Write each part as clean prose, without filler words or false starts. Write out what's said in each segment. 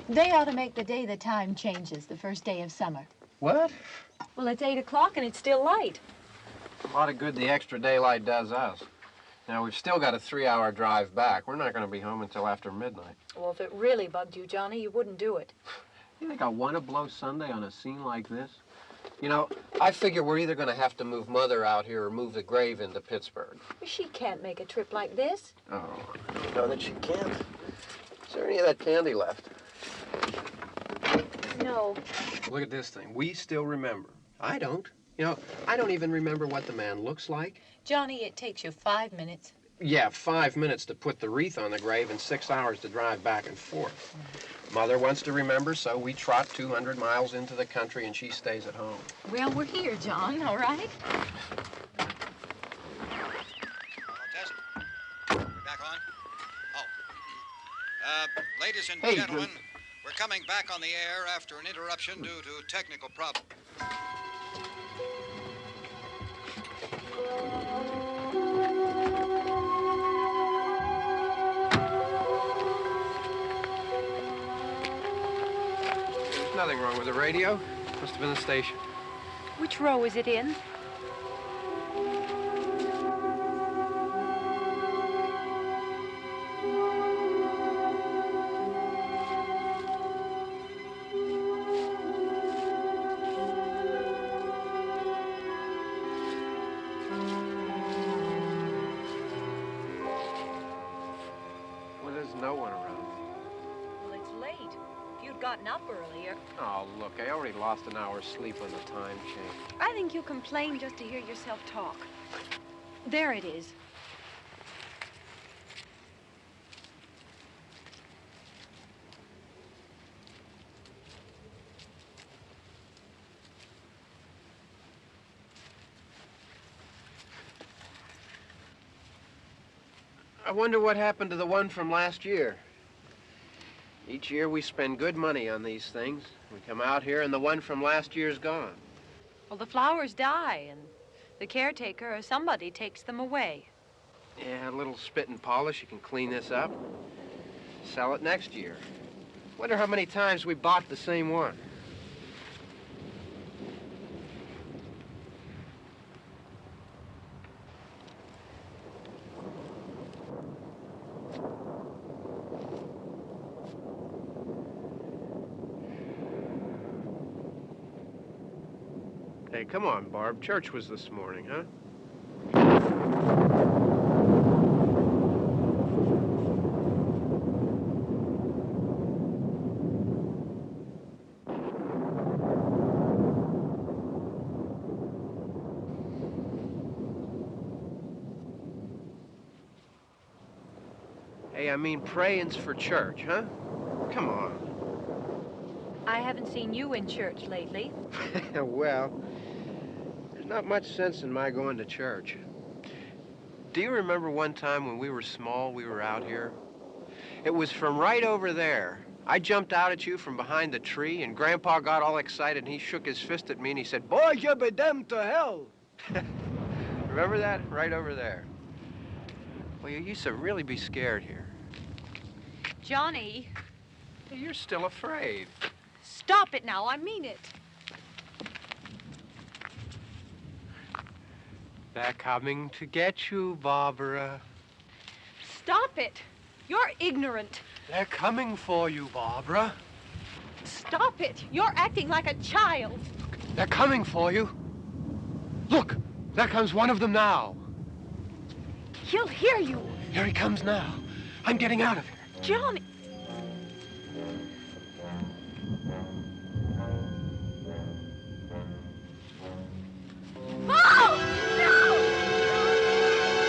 They ought to make the day the time changes, the first day of summer. What? Well, it's 8 o'clock and it's still light. A lot of good the extra daylight does us. Now, we've still got a 3-hour drive back. We're not going to be home until after midnight. Well, if it really bugged you, Johnny, you wouldn't do it. You think I want to blow Sunday on a scene like this? You know, I figure we're either going to have to move Mother out here or move the grave into Pittsburgh. She can't make a trip like this. Oh, I don't know that she can't. Is there any of that candy left? No. Look at this thing. We still remember. I don't. You know, I don't even remember what the man looks like. Johnny, it takes you 5 minutes. Yeah, 5 minutes to put the wreath on the grave and 6 hours to drive back and forth. Mother wants to remember, so we trot 200 miles into the country and she stays at home. Well, we're here, John, all right? Test. We back on? Oh. Ladies and gentlemen, we're coming back on the air after an interruption due to technical problems. There's nothing wrong with the radio. Must have been the station. Which row is it in? Gotten up earlier. Oh, look, I already lost an hour's sleep on the time change. I think you complain just to hear yourself talk. There it is. I wonder what happened to the one from last year. Each year we spend good money on these things. We come out here and the one from last year's gone. Well, the flowers die and the caretaker or somebody takes them away. Yeah, a little spit and polish, you can clean this up. Sell it next year. Wonder how many times we bought the same one. Hey, come on, Barb. Church was this morning, huh? Hey, I mean, praying's for church, huh? Come on. I haven't seen you in church lately. Well, there's not much sense in my going to church. Do you remember one time when we were small, we were out here? It was from right over there, I jumped out at you from behind the tree, and Grandpa got all excited, and he shook his fist at me, and he said, "Boy, you be damned to hell." Remember that? Right over there. Well, you used to really be scared here. Johnny, Hey, you're still afraid. stop it now. I mean it. They're coming to get you, Barbara. Stop it. You're ignorant. They're coming for you, Barbara. Stop it. You're acting like a child. They're coming for you. Look, there comes one of them now. He'll hear you. Here he comes now. I'm getting out of here. Johnny. Oh! No!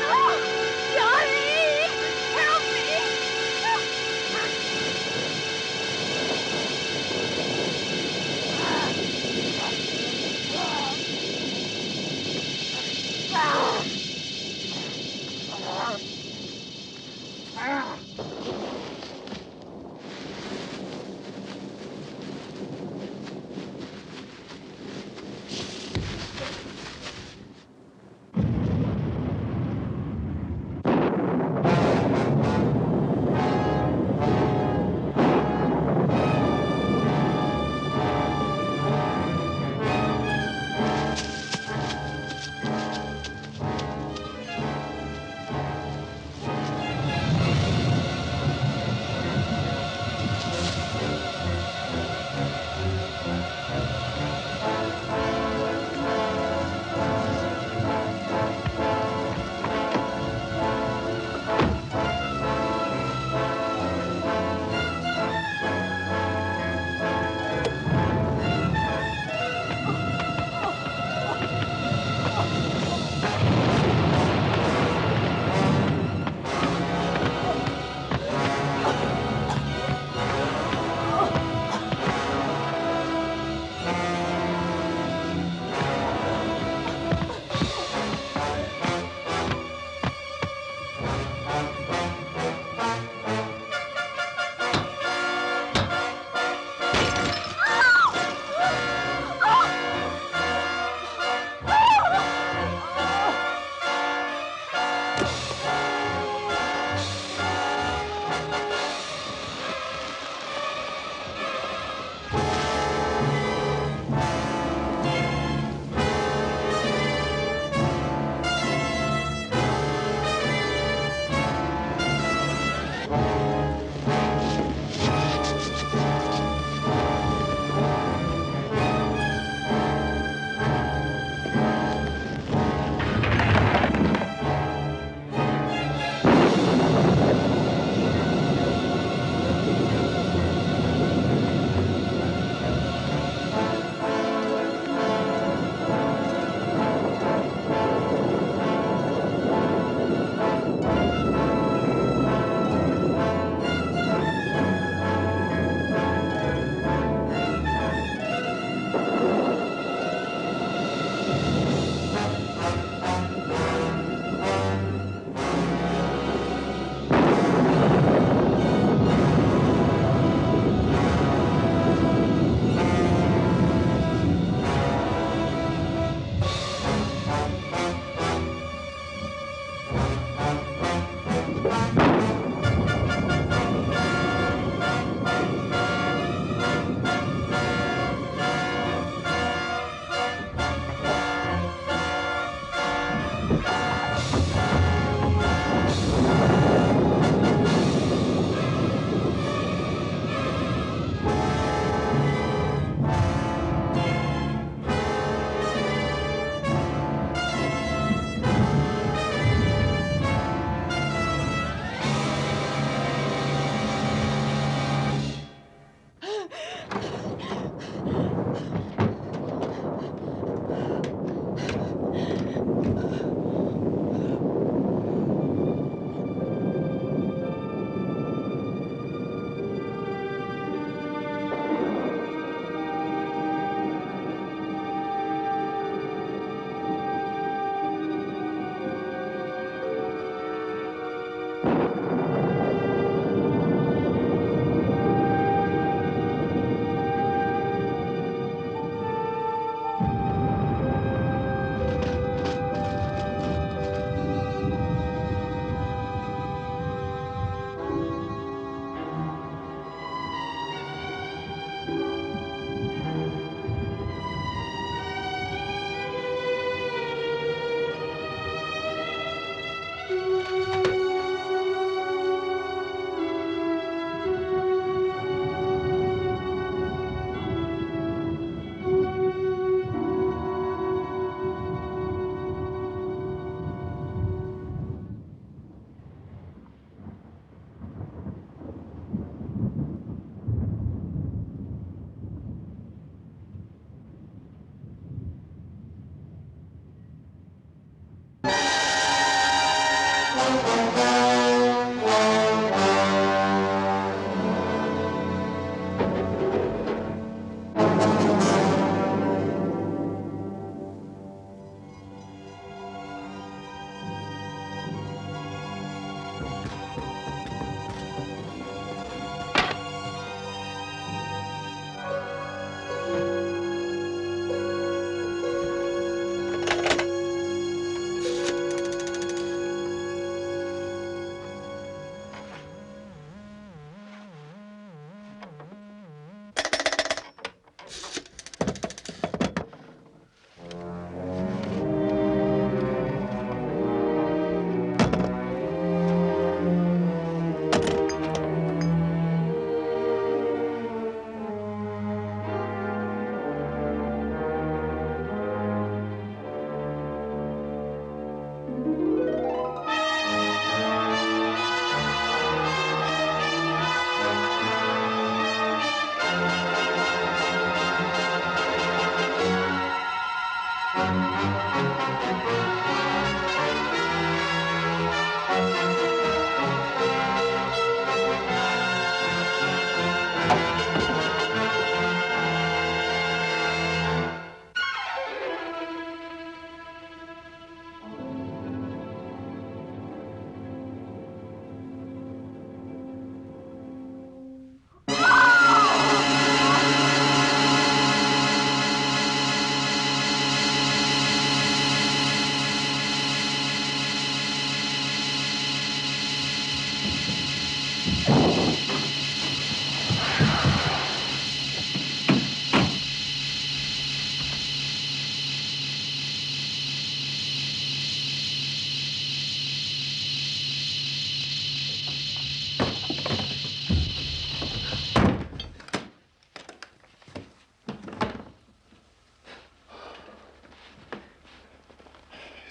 No! Johnny! Help me!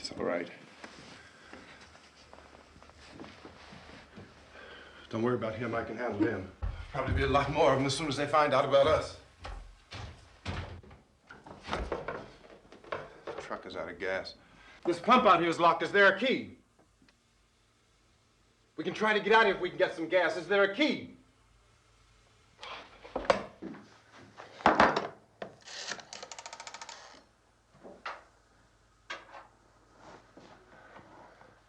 It's all right. Don't worry about him. I can handle him. Probably be a lot more of them as soon as they find out about us. The truck is out of gas. This pump out here is locked. Is there a key? We can try to get out here if we can get some gas. Is there a key?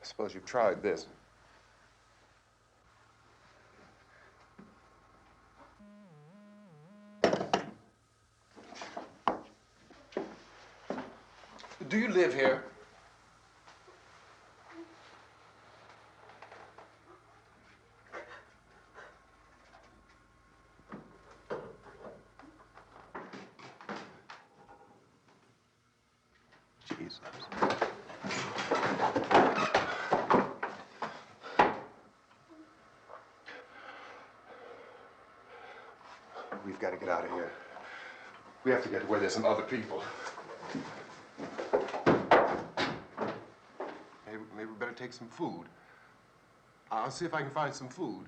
I suppose you've tried this. Do you live here? Jesus. We've got to get out of here. We have to get to where there's some other people. Maybe we better take some food. I'll see if I can find some food.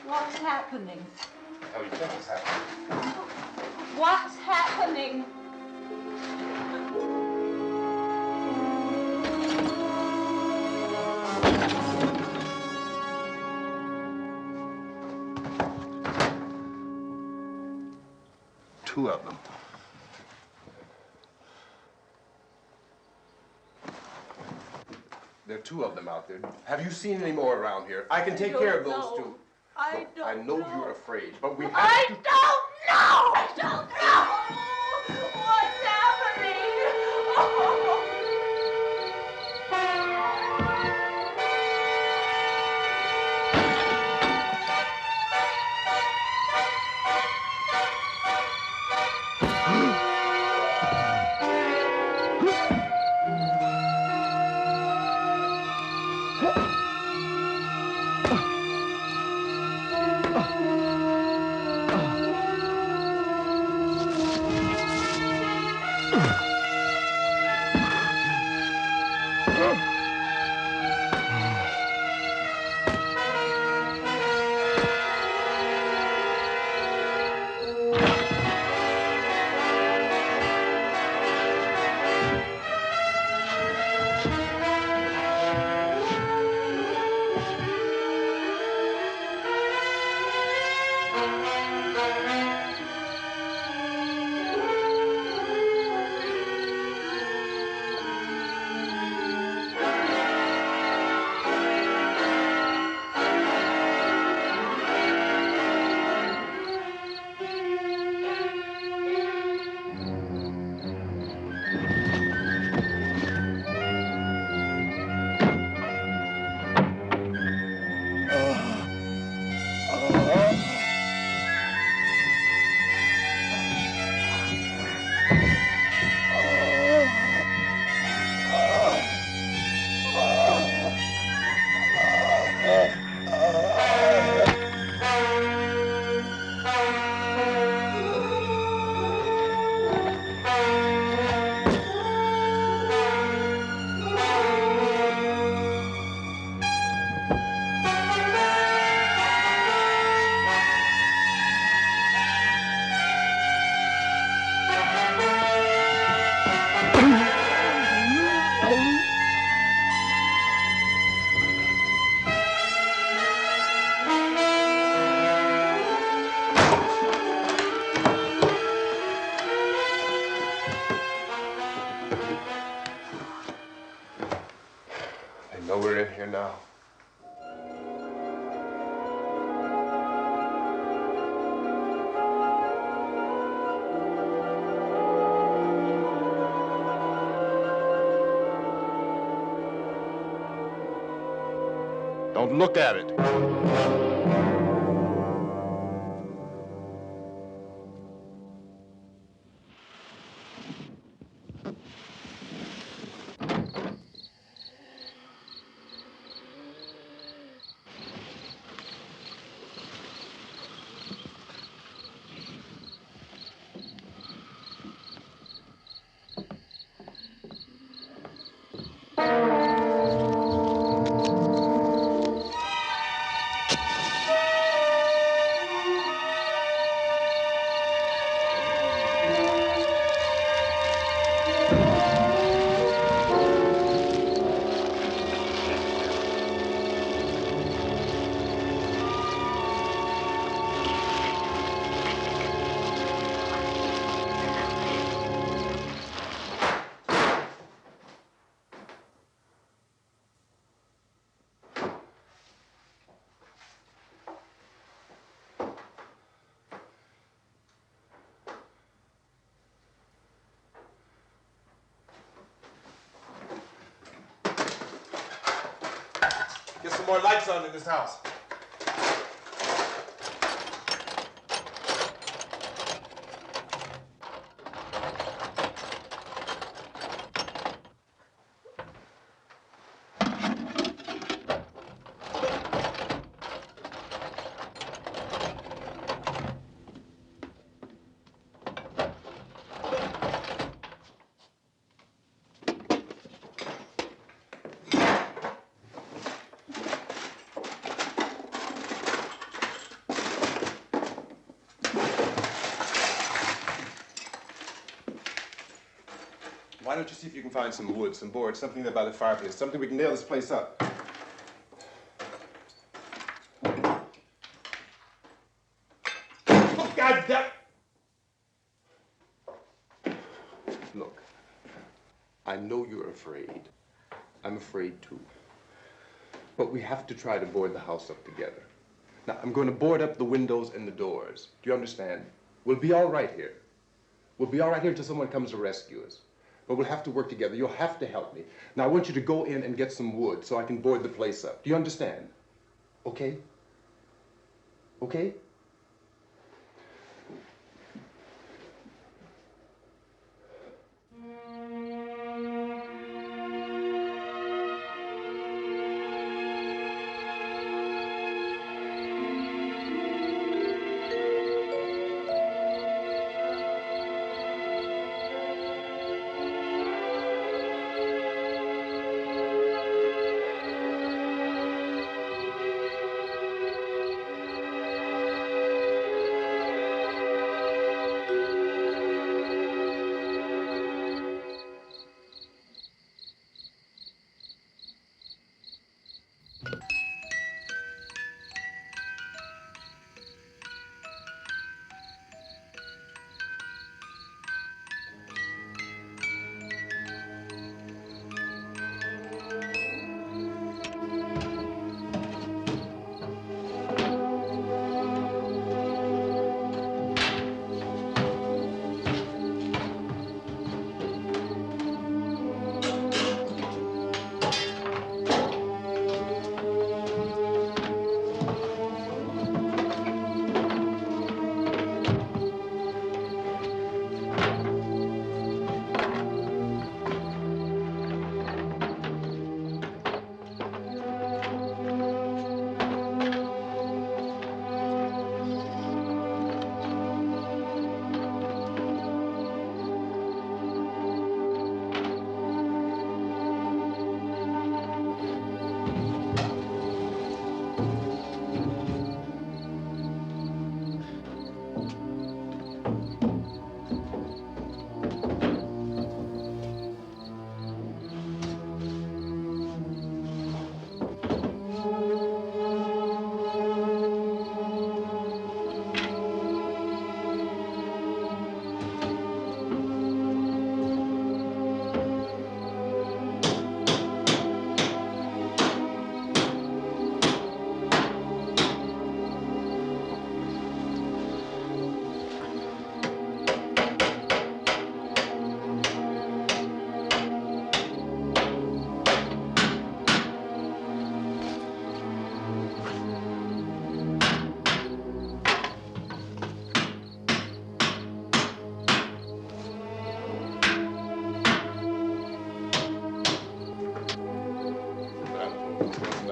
What's happening? How do you think it's happening? What's happening? Two of them. There are two of them out there. Have you seen any more around here? I can take care of those two. I I know you're afraid, but we have I to... don't know! I don't know! What's happening? Oh. Oh, we're in here now. Don't look at it. Get some more lights on in this house. Why don't you see if you can find some wood, some board, something there by the fireplace, something we can nail this place up. Oh, God damn! Look, I know you're afraid. I'm afraid too. But we have to try to board the house up together. Now, I'm going to board up the windows and the doors. Do you understand? We'll be all right here. We'll be all right here until someone comes to rescue us. But we'll have to work together. You'll have to help me. Now, I want you to go in and get some wood so I can board the place up. Do you understand? Okay? Okay?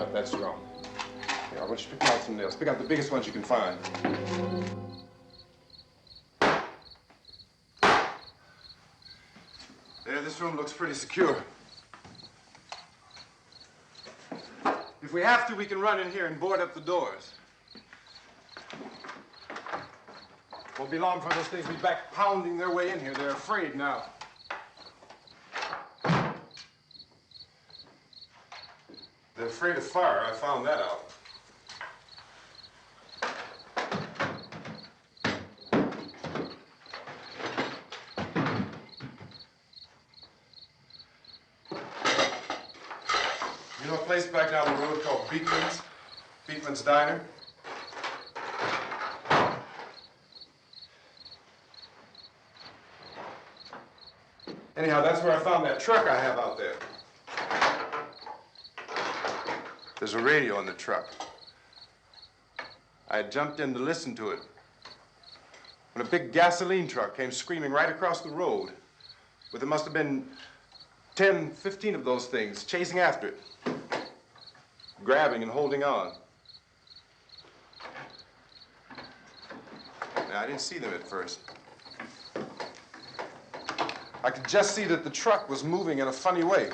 up that strong. Here, I want you to pick out some nails. Pick out the biggest ones you can find. There, this room looks pretty secure. If we have to, we can run in here and board up the doors. Won't be long before those things will be back pounding their way in here. They're afraid now. They're afraid of fire. I found that out. You know a place back down the road called Beekman's? Beekman's Diner? Anyhow, that's where I found that truck I have out there. There's a radio in the truck. I had jumped in to listen to it when a big gasoline truck came screaming right across the road with there must have been 10, 15 of those things chasing after it, grabbing and holding on. Now, I didn't see them at first. I could just see that the truck was moving in a funny way.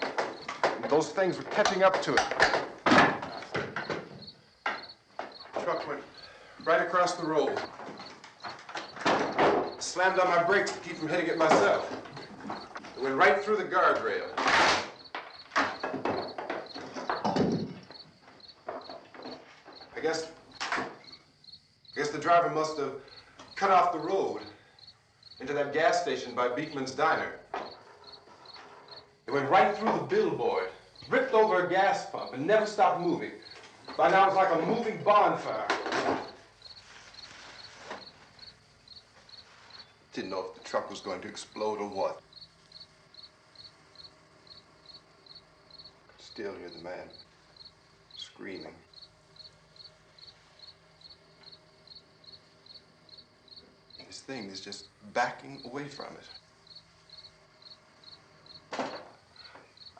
And those things were catching up to it. The truck went right across the road. Slammed on my brakes to keep from hitting it myself. It went right through the guardrail. I guess the driver must have cut off the road into that gas station by Beekman's Diner. It went right through the billboard, ripped over a gas pump, and never stopped moving. By now, it's like a moving bonfire. Didn't know if the truck was going to explode or what. Could still hear the man screaming. This thing is just backing away from it.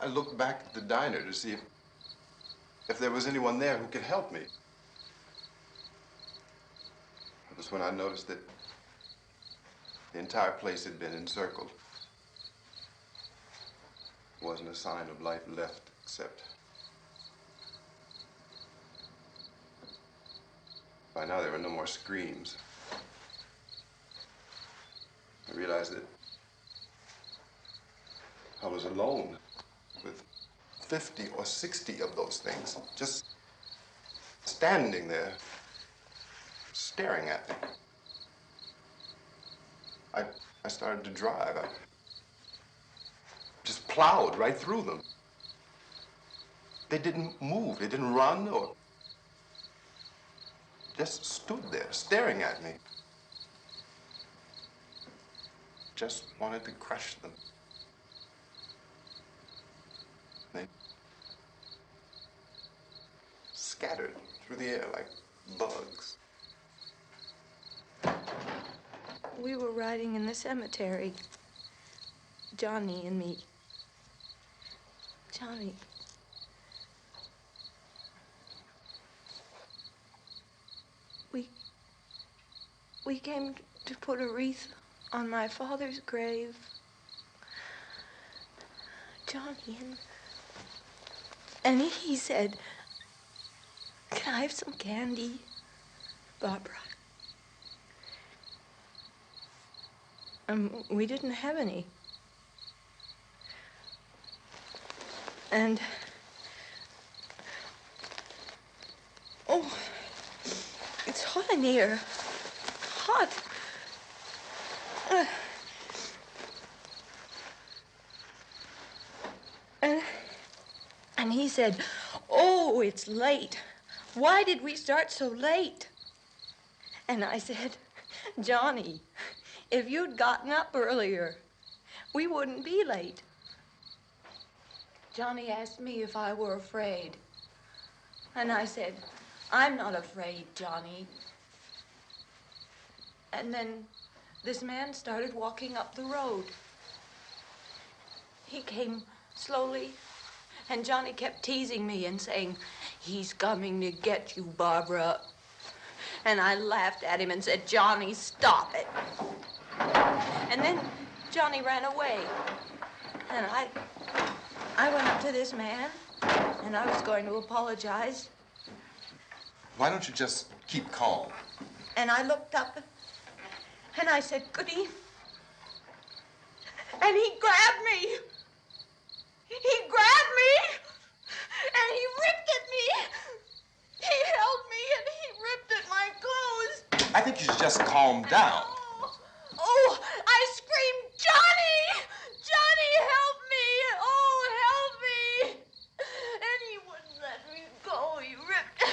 I looked back at the diner to see if there was anyone there who could help me. It was when I noticed that the entire place had been encircled. There wasn't a sign of life left except by now there were no more screams. I realized that I was alone with 50 or 60 of those things, just standing there, staring at me. I started to drive. I just plowed right through them. They didn't move, they didn't run or just stood there, staring at me. Just wanted to crush them. They scattered through the air like bugs. We were riding in the cemetery, Johnny and me. Johnny. We came to put a wreath on my father's grave. Johnny, and he said, "Can I have some candy, Barbra?" We didn't have any. And, oh, it's hot in here. Hot. And he said, "Oh, it's late. Why did we start so late?" And I said, "Johnny, if you'd gotten up earlier, we wouldn't be late." Johnny asked me if I were afraid. And I said, "I'm not afraid, Johnny." And then this man started walking up the road. He came slowly And Johnny kept teasing me and saying, "He's coming to get you, Barbara." And I laughed at him and said, "Johnny, stop it." And then Johnny ran away. And I went up to this man, and I was going to apologize. Why don't you just keep calm? And I looked up, and I said, "Goody." And he grabbed me. He grabbed me, and he ripped at me. He held me, and he ripped at my clothes. I think you should just calm down. Oh, I screamed, "Johnny! Johnny, help me! Oh, help me!" And he wouldn't let me go. He ripped.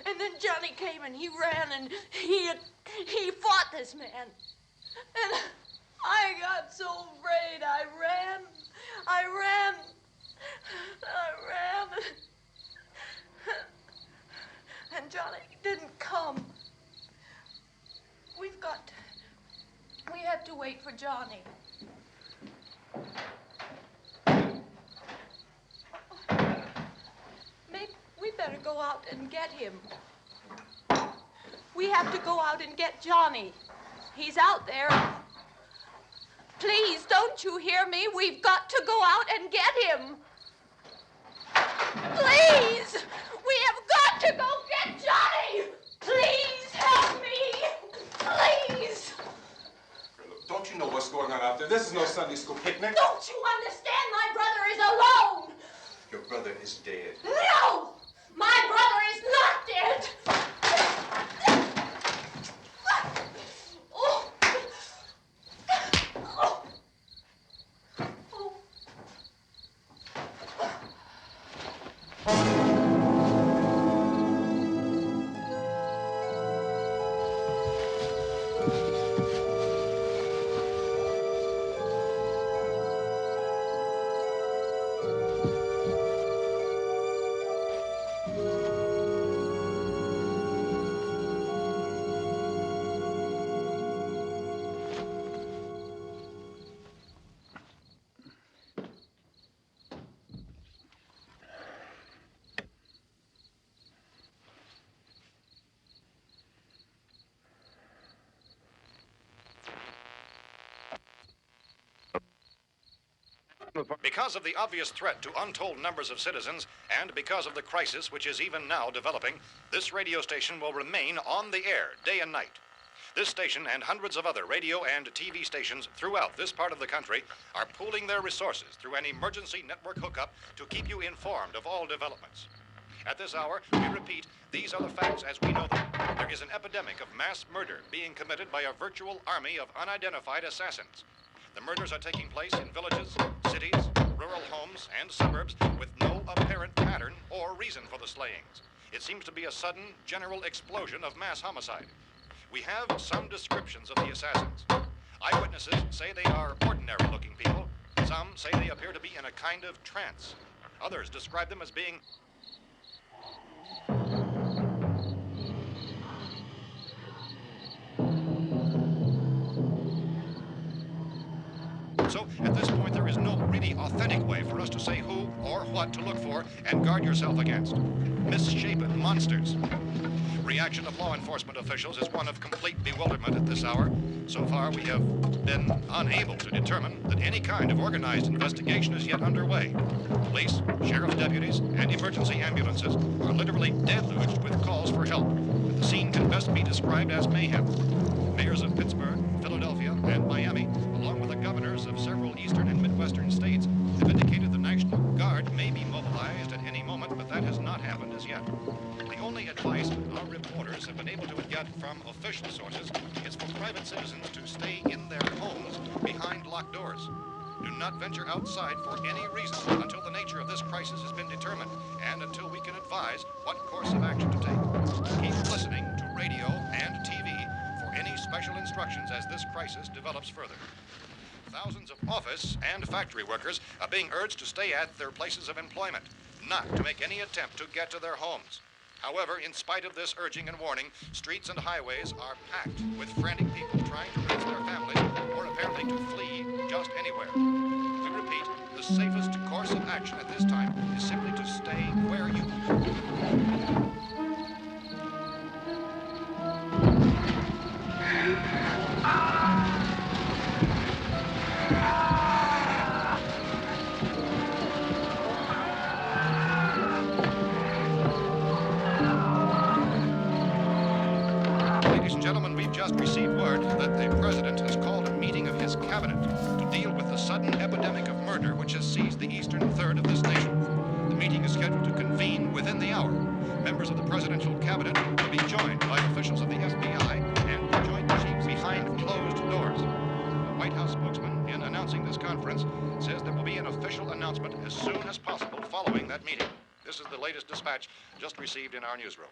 And then Johnny came and he ran and he fought this man. And I got so afraid. I ran. And Johnny didn't come. We have to wait for Johnny. Maybe we better go out and get him. We have to go out and get Johnny. He's out there. Please, don't you hear me? We've got to go out and get him. Please! We have got to go get Johnny! Please help me! Please! Don't you know what's going on out there? This is no Sunday school picnic. Don't you understand? My brother is alone! Your brother is dead. No! My brother is not dead! Oh. Oh. Because of the obvious threat to untold numbers of citizens, and because of the crisis which is even now developing, this radio station will remain on the air day and night. This station and hundreds of other radio and TV stations throughout this part of the country are pooling their resources through an emergency network hookup to keep you informed of all developments. At this hour, we repeat, these are the facts as we know them. There is an epidemic of mass murder being committed by a virtual army of unidentified assassins. The murders are taking place in villages, cities, rural homes, and suburbs with no apparent pattern or reason for the slayings. It seems to be a sudden, general explosion of mass homicide. We have some descriptions of the assassins. Eyewitnesses say they are ordinary-looking people. Some say they appear to be in a kind of trance. Others describe them as being So, at this point, there is no really authentic way for us to say who or what to look for and guard yourself against. Misshapen monsters. Reaction of law enforcement officials is one of complete bewilderment at this hour. So far, we have been unable to determine that any kind of organized investigation is yet underway. Police, sheriff's deputies, and emergency ambulances are literally deluged with calls for help. The scene can best be described as mayhem. Mayors of Pittsburgh, Philadelphia, and Miami, along with the governors of several eastern and midwestern states, have indicated the National Guard may be mobilized at any moment, but that has not happened as yet. The only advice our reporters have been able to get from official sources is for private citizens to stay in their homes behind locked doors. Do not venture outside for any reason until the nature of this crisis has been determined and until we can advise what course of action to take. Keep listening to radio and TV for any special instructions as this crisis develops further. Thousands of office and factory workers are being urged to stay at their places of employment, not to make any attempt to get to their homes. However, in spite of this urging and warning, streets and highways are packed with frantic people trying to reach their families or apparently to flee just anywhere. We repeat, the safest course of action at this time is simply to stay where you Ladies and gentlemen, we've just received word that the President has called a meeting of his cabinet to deal with the sudden epidemic of murder which has seized the eastern third of this nation. The meeting is scheduled to convene within the hour. Members of the presidential cabinet will be joined by officials of the FBI and the Joint Chiefs behind closed doors. The White House spokesman, in announcing this conference, says there will be an official announcement as soon as possible following that meeting. This is the latest dispatch just received in our newsroom.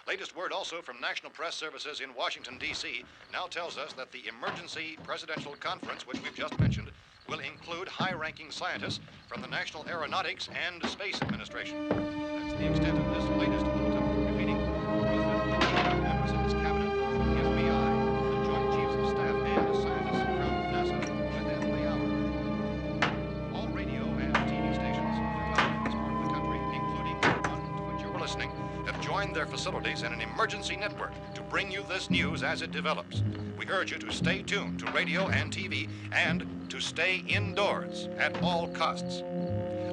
Latest word also from National Press Services in Washington, D.C. now tells us that the emergency presidential conference, which we've just mentioned, will include high-ranking scientists from the National Aeronautics and Space Administration. That's the extent of this latest bulletin, repeating the President, members of his cabinet, the FBI, the Joint Chiefs of Staff, and scientists from NASA within the hour. All radio and TV stations throughout this part of the country, including the one to which you were listening, have joined their facilities in an emergency network to bring you this news as it develops. We urge you to stay tuned to radio and TV and to stay indoors at all costs.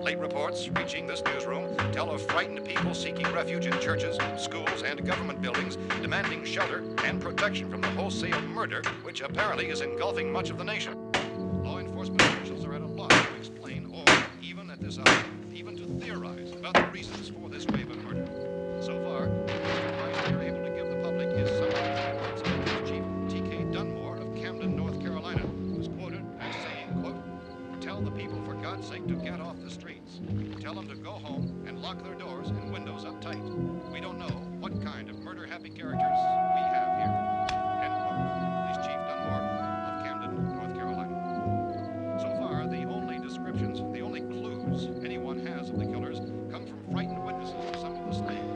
Late reports reaching this newsroom tell of frightened people seeking refuge in churches, schools, and government buildings, demanding shelter and protection from the wholesale murder which apparently is engulfing much of the nation. Law enforcement officials are at a loss to explain or, even at this hour, even to theorize about the reasons for this wave of murder. So far, the advice we are able to give the public is summarized in words of Police Chief T.K. Dunmore of Camden, North Carolina, who is quoted as saying, quote, "Tell the people, for God's sake, to get off the streets. Tell them to go home and lock their doors and windows up tight. We don't know what kind of murder-happy characters we have here." End quote. Police Chief Dunmore of Camden, North Carolina. So far, the only descriptions, the only clues anyone has of the killers come from frightened witnesses of some of the slayings.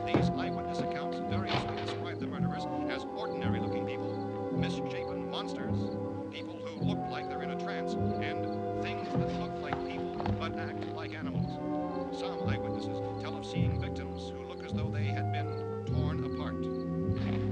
These eyewitness accounts variously describe the murderers as ordinary-looking people, misshapen monsters, people who look like they're in a trance, and things that look like people but act like animals. Some eyewitnesses tell of seeing victims who look as though they had been torn apart.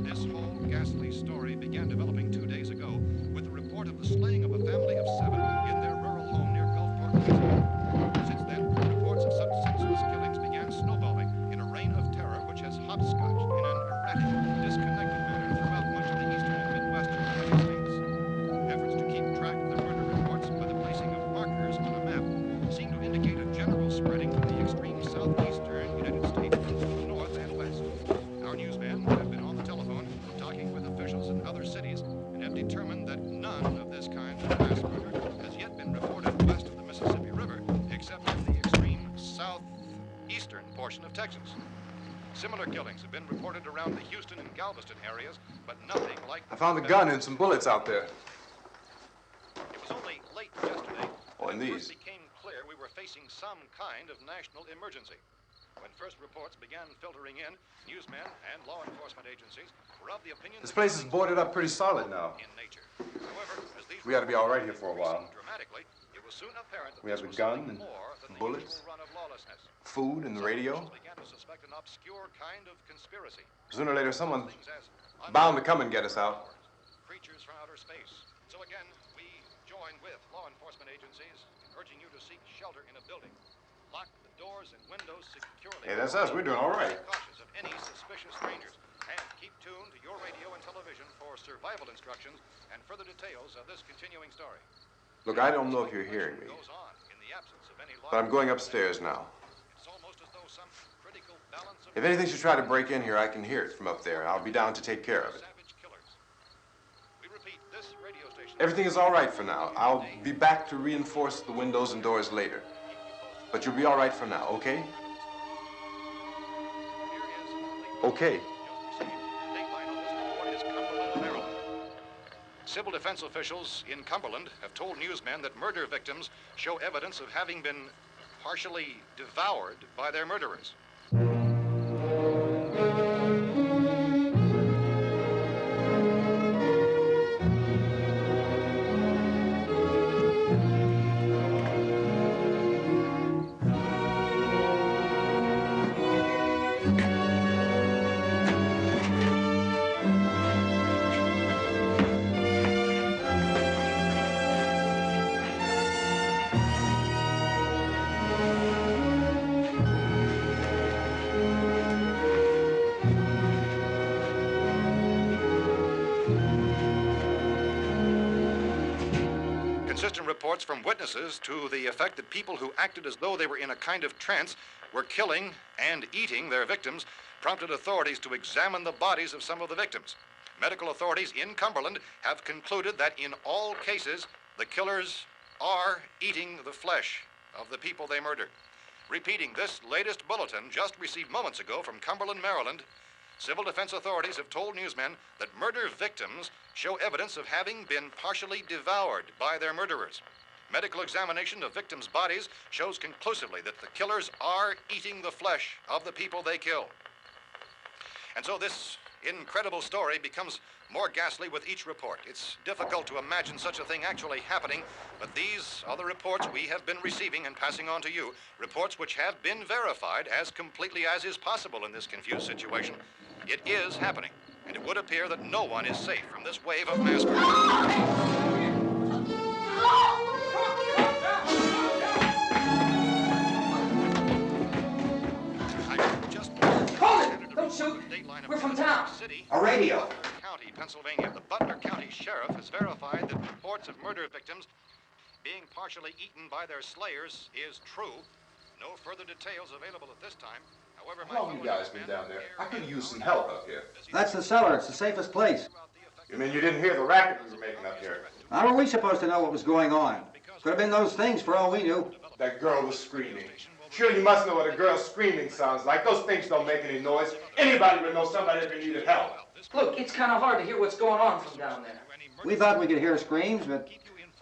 This whole ghastly story began developing 2 days ago with the report of the slaying of a family of 7 in their rural home near Gulfport, Louisiana. Since then, reports of such senseless killings began snowballing in a reign of terror which has hopscotched in an erratic, disconnected manner throughout much of the eastern and midwestern United States. Efforts to keep track of the murder reports by the placing of markers on a map seem to indicate a general spreading from the extreme southeastern United States to the north and west. Our newsmen have been on the telephone talking with officials in other cities and have determined that none of this kind of mass murder has yet been reported west of the Mississippi River, except in the extreme southeastern portion of Texas. Similar killings have been reported around the Houston and Galveston areas, but nothing like... I found a gun and some bullets out there. It was only late yesterday Oh, and that it these. first became clear we were facing some kind of national emergency. When first reports began filtering in, newsmen and law enforcement agencies were of the opinion This that place is killings boarded were up pretty solid now. in nature. However, as these We ought to be all right reports here for a while. increased dramatically, it was soon apparent that We have this a was gun something and more than the bullets, usual run of lawlessness. food and the Some radio. officials began to suspect an obscure kind of conspiracy. Sooner or later, someone's Things as bound to come and get us out. creatures from outer space. So again, we join with law enforcement agencies in urging you to seek shelter in a building. Lock the doors and windows securely. Hey, that's us. We're doing all right. Be cautious of any suspicious strangers. And keep tuned to your radio and television for survival instructions and further details of this continuing story. Look, I don't know if you're hearing me, Goes on in the absence of any law. but I'm going upstairs now. It's almost as though some critical balance of If anything should try to break in here, I can hear it from up there. I'll be down to take care of it. savage killers. We repeat, this radio station. Everything is all right for now. I'll be back to reinforce the windows and doors later. But you'll be all right for now, okay? Okay. Dateline on this report is Cumberland, Maryland. Civil defense officials in Cumberland have told newsmen that murder victims show evidence of having been partially devoured by their murderers. Consistent reports from witnesses to the effect that people who acted as though they were in a kind of trance were killing and eating their victims prompted authorities to examine the bodies of some of the victims. Medical authorities in Cumberland have concluded that in all cases, the killers are eating the flesh of the people they murdered. Repeating this latest bulletin just received moments ago from Cumberland, Maryland, civil defense authorities have told newsmen that murder victims show evidence of having been partially devoured by their murderers. Medical examination of victims' bodies shows conclusively that the killers are eating the flesh of the people they kill. And so this incredible story becomes more ghastly with each report. It's difficult to imagine such a thing actually happening, but these are the reports we have been receiving and passing on to you, reports which have been verified as completely as is possible in this confused situation. It is happening, and it would appear that no one is safe from this wave of mass murder. Don't shoot. We're from town. A radio. County, Pennsylvania. The Butler County Sheriff has verified that reports of murder victims being partially eaten by their slayers is true. No further details available at this time. However, How long have you guys been down there? I could use some help up here. That's the cellar. It's the safest place. You mean you didn't hear the racket we were making up here? How were we supposed to know what was going on? Could have been those things for all we knew. That girl was screaming. Sure, you must know what a girl screaming sounds like. Those things don't make any noise. Anybody would know somebody ever needed help. Look, it's kind of hard to hear what's going on from down there. We thought we could hear screams, but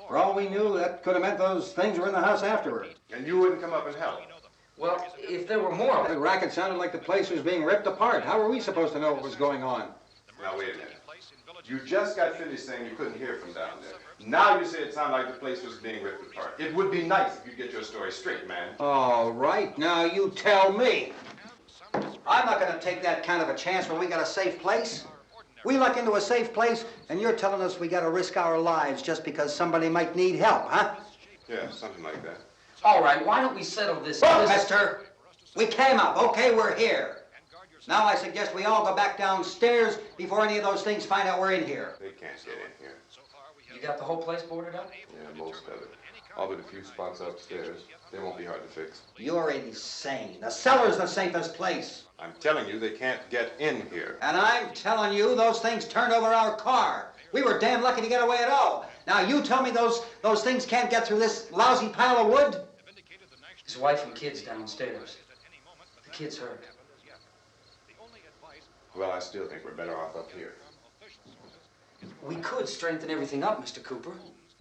for all we knew, that could have meant those things were in the house afterward. And you wouldn't come up and help? Well, if there were more of The it. racket sounded like the place was being ripped apart. How were we supposed to know what was going on? Now, wait a minute. You just got finished saying you couldn't hear from down there. Now you say it sounded like the place was being ripped apart. It would be nice if you get your story straight, man. All right, now you tell me. I'm not going to take that kind of a chance when we got a safe place. We luck into a safe place, and you're telling us we got to risk our lives just because somebody might need help, huh? Yeah, something like that. All right, why don't we settle this? Look, mister, we came up. Okay, we're here. Now I suggest we all go back downstairs before any of those things find out we're in here. They can't get in here. You got the whole place boarded up? Yeah, most of it. All but a few spots upstairs. They won't be hard to fix. You're insane. The cellar's the safest place. I'm telling you, they can't get in here. And I'm telling you, those things turned over our car. We were damn lucky to get away at all. Now you tell me those things can't get through this lousy pile of wood? His wife and kids downstairs. The kid's hurt. Well, I still think we're better off up here. We could strengthen everything up, Mr. Cooper.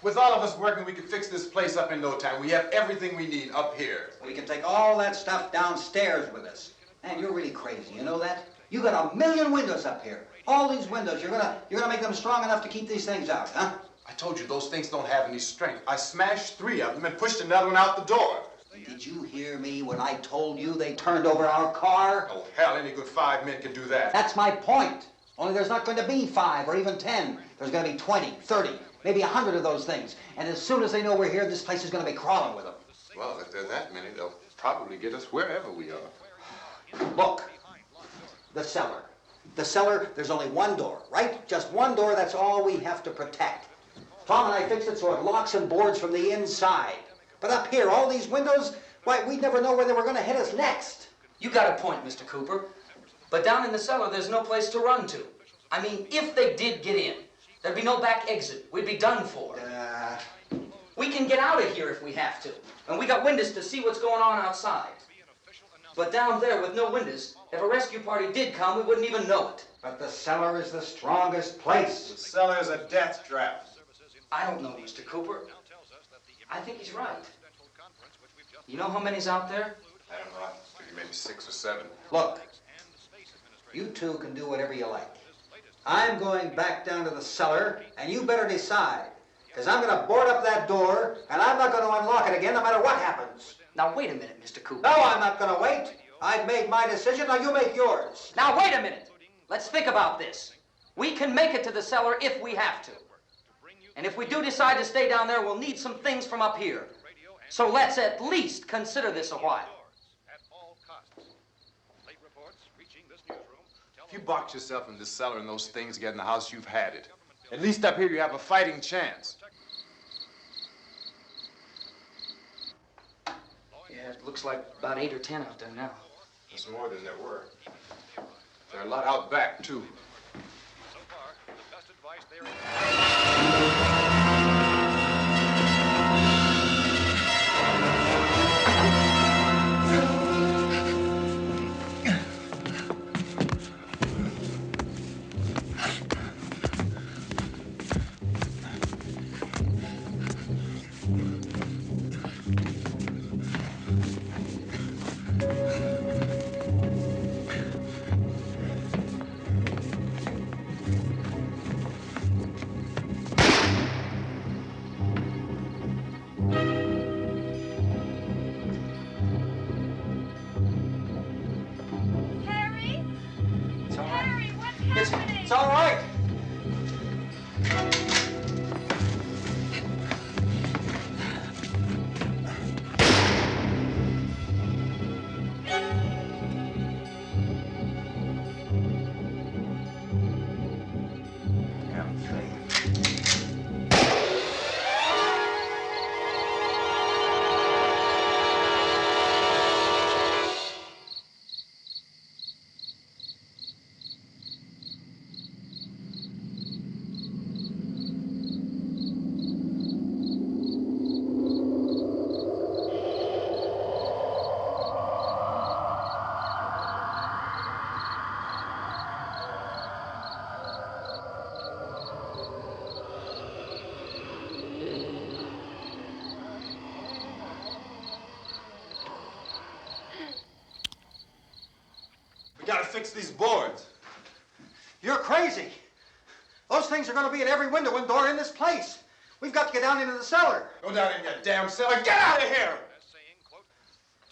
With all of us working, we could fix this place up in no time. We have everything we need up here. We can take all that stuff downstairs with us. Man, you're really crazy, you know that? You got 1,000,000 windows up here. All these windows, you're gonna make them strong enough to keep these things out, huh? I told you those things don't have any strength. I smashed 3 of them and pushed another one out the door. Did you hear me when I told you they turned over our car? Oh, hell, any good 5 men can do that. That's my point. Only there's not going to be 5 or even 10. There's going to be 20, 30, maybe 100 of those things. And as soon as they know we're here, this place is going to be crawling with them. Well, if there are that many, they'll probably get us wherever we are. Look, the cellar. The cellar, there's only one door, right? Just one door, that's all we have to protect. Tom and I fixed it so it locks and boards from the inside. But up here, all these windows, why, we'd never know where they were going to hit us next. You got a point, Mr. Cooper. But down in the cellar, there's no place to run to. I mean, if they did get in, there'd be no back exit. We'd be done for. We can get out of here if we have to. And we got windows to see what's going on outside. But down there with no windows, if a rescue party did come, we wouldn't even know it. But the cellar is the strongest place. The cellar's a death trap. I don't know, Mr. Cooper. I think he's right. You know how many's out there? I don't know. Maybe 6 or 7. Look, you two can do whatever you like. I'm going back down to the cellar, and you better decide. Because I'm going to board up that door, and I'm not going to unlock it again no matter what happens. Now, wait a minute, Mr. Cooper. No, I'm not going to wait. I've made my decision, now you make yours. Now, wait a minute. Let's think about this. We can make it to the cellar if we have to. And if we do decide to stay down there, we'll need some things from up here. So let's at least consider this a while. If you box yourself in this cellar and those things get in the house, you've had it. At least up here you have a fighting chance. Yeah, it looks like about 8 or 10 out there now. There's more than there were. There are a lot out back, too. So far, the best advice there It's all right. Damn thing. We gotta fix these boards. You're crazy. Those things are going to be at every window and door in this place. We've got to get down into the cellar. Go down in your damn cellar. Get out of here! saying, quote,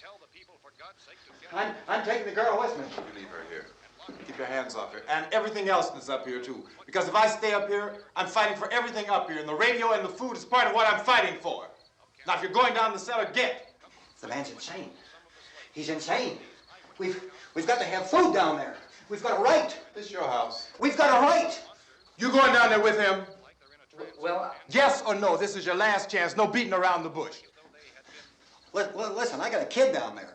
tell the people for God's sake to get I'm taking the girl with me. You leave her here. Keep your hands off her. And everything else that's up here, too. Because if I stay up here, I'm fighting for everything up here. And the radio and the food is part of what I'm fighting for. Now, if you're going down the cellar, get. The man's insane. He's insane. We've got to have food down there. We've got a right. This is your house. We've got a right. You going down there with him? Well, Yes or no? This is your last chance. No beating around the bush. Listen, I got a kid down there.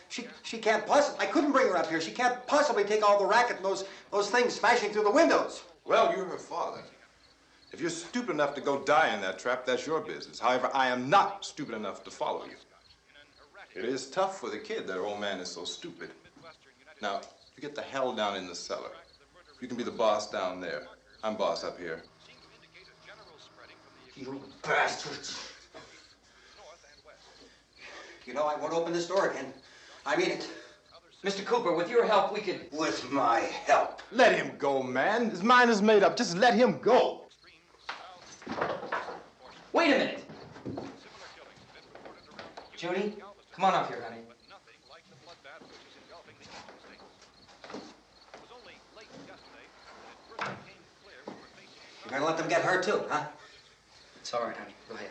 She can't possibly. I couldn't bring her up here. She can't possibly take all the racket and those things smashing through the windows. Well, you're her father. If you're stupid enough to go die in that trap, that's your business. However, I am not stupid enough to follow you. It is tough for the kid that old man is so stupid. Now, you get the hell down in the cellar. You can be the boss down there. I'm boss up here. You bastards. You know, I won't open this door again. I mean it. Mr. Cooper, with your help, we could... With my help. Let him go, man. His mind is made up. Just let him go. Wait a minute. Judy, come on up here, honey. You're gonna let them get hurt too, huh? It's all right, honey. Go ahead.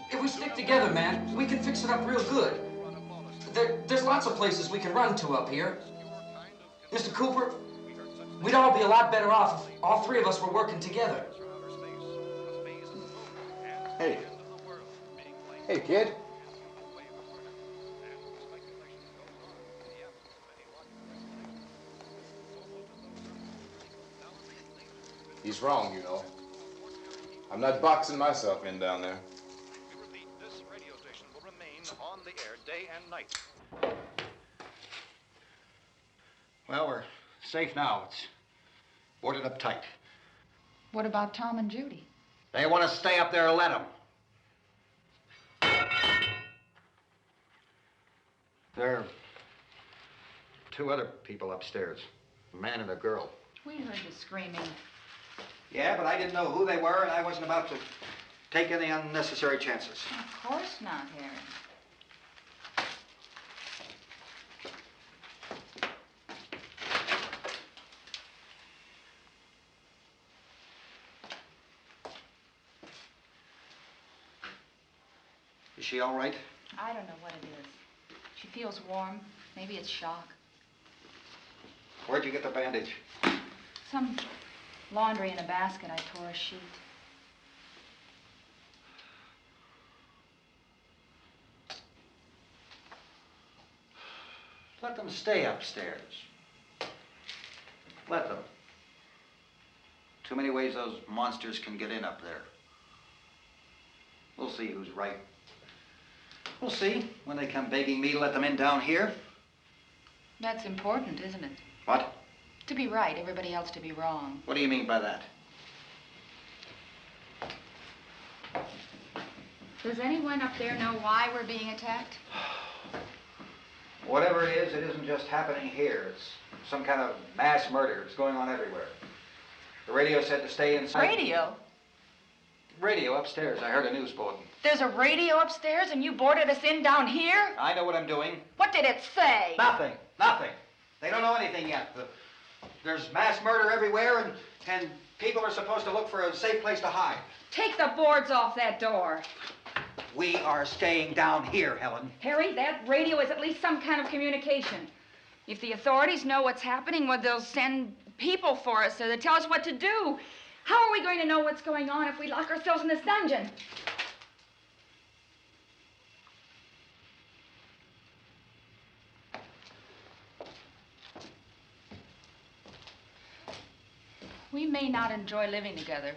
If we stick together, man, we can fix it up real good. There's lots of places we can run to up here. Mr. Cooper, we'd all be a lot better off if all three of us were working together. Hey. Hey, kid. He's wrong, you know. I'm not boxing myself in down there. We repeat, this radio station will remain on the air day and night. Well, we're safe now. It's boarded up tight. What about Tom and Judy? They want to stay up there, let them. There are two other people upstairs, a man and a girl. We heard the screaming. Yeah, but I didn't know who they were, and I wasn't about to take any unnecessary chances. Of course not, Harry. Is she all right? I don't know what it is. She feels warm. Maybe it's shock. Where'd you get the bandage? Some laundry in a basket. I tore a sheet. Let them stay upstairs. Let them. Too many ways those monsters can get in up there. We'll see who's right. We'll see when they come begging me to let them in down here. That's important, isn't it? What? To be right, everybody else to be wrong. What do you mean by that? Does anyone up there know why we're being attacked? Whatever it isn't just happening here. It's some kind of mass murder. It's going on everywhere. The radio said to stay inside. Radio? Radio upstairs. I heard a news bulletin. There's a radio upstairs and you boarded us in down here? I know what I'm doing. What did it say? Nothing. Nothing. They don't know anything yet. There's mass murder everywhere, and people are supposed to look for a safe place to hide. Take the boards off that door. We are staying down here, Helen. Harry, that radio is at least some kind of communication. If the authorities know what's happening, well, they'll send people for us so they tell us what to do. How are we going to know what's going on if we lock ourselves in this dungeon? We may not enjoy living together,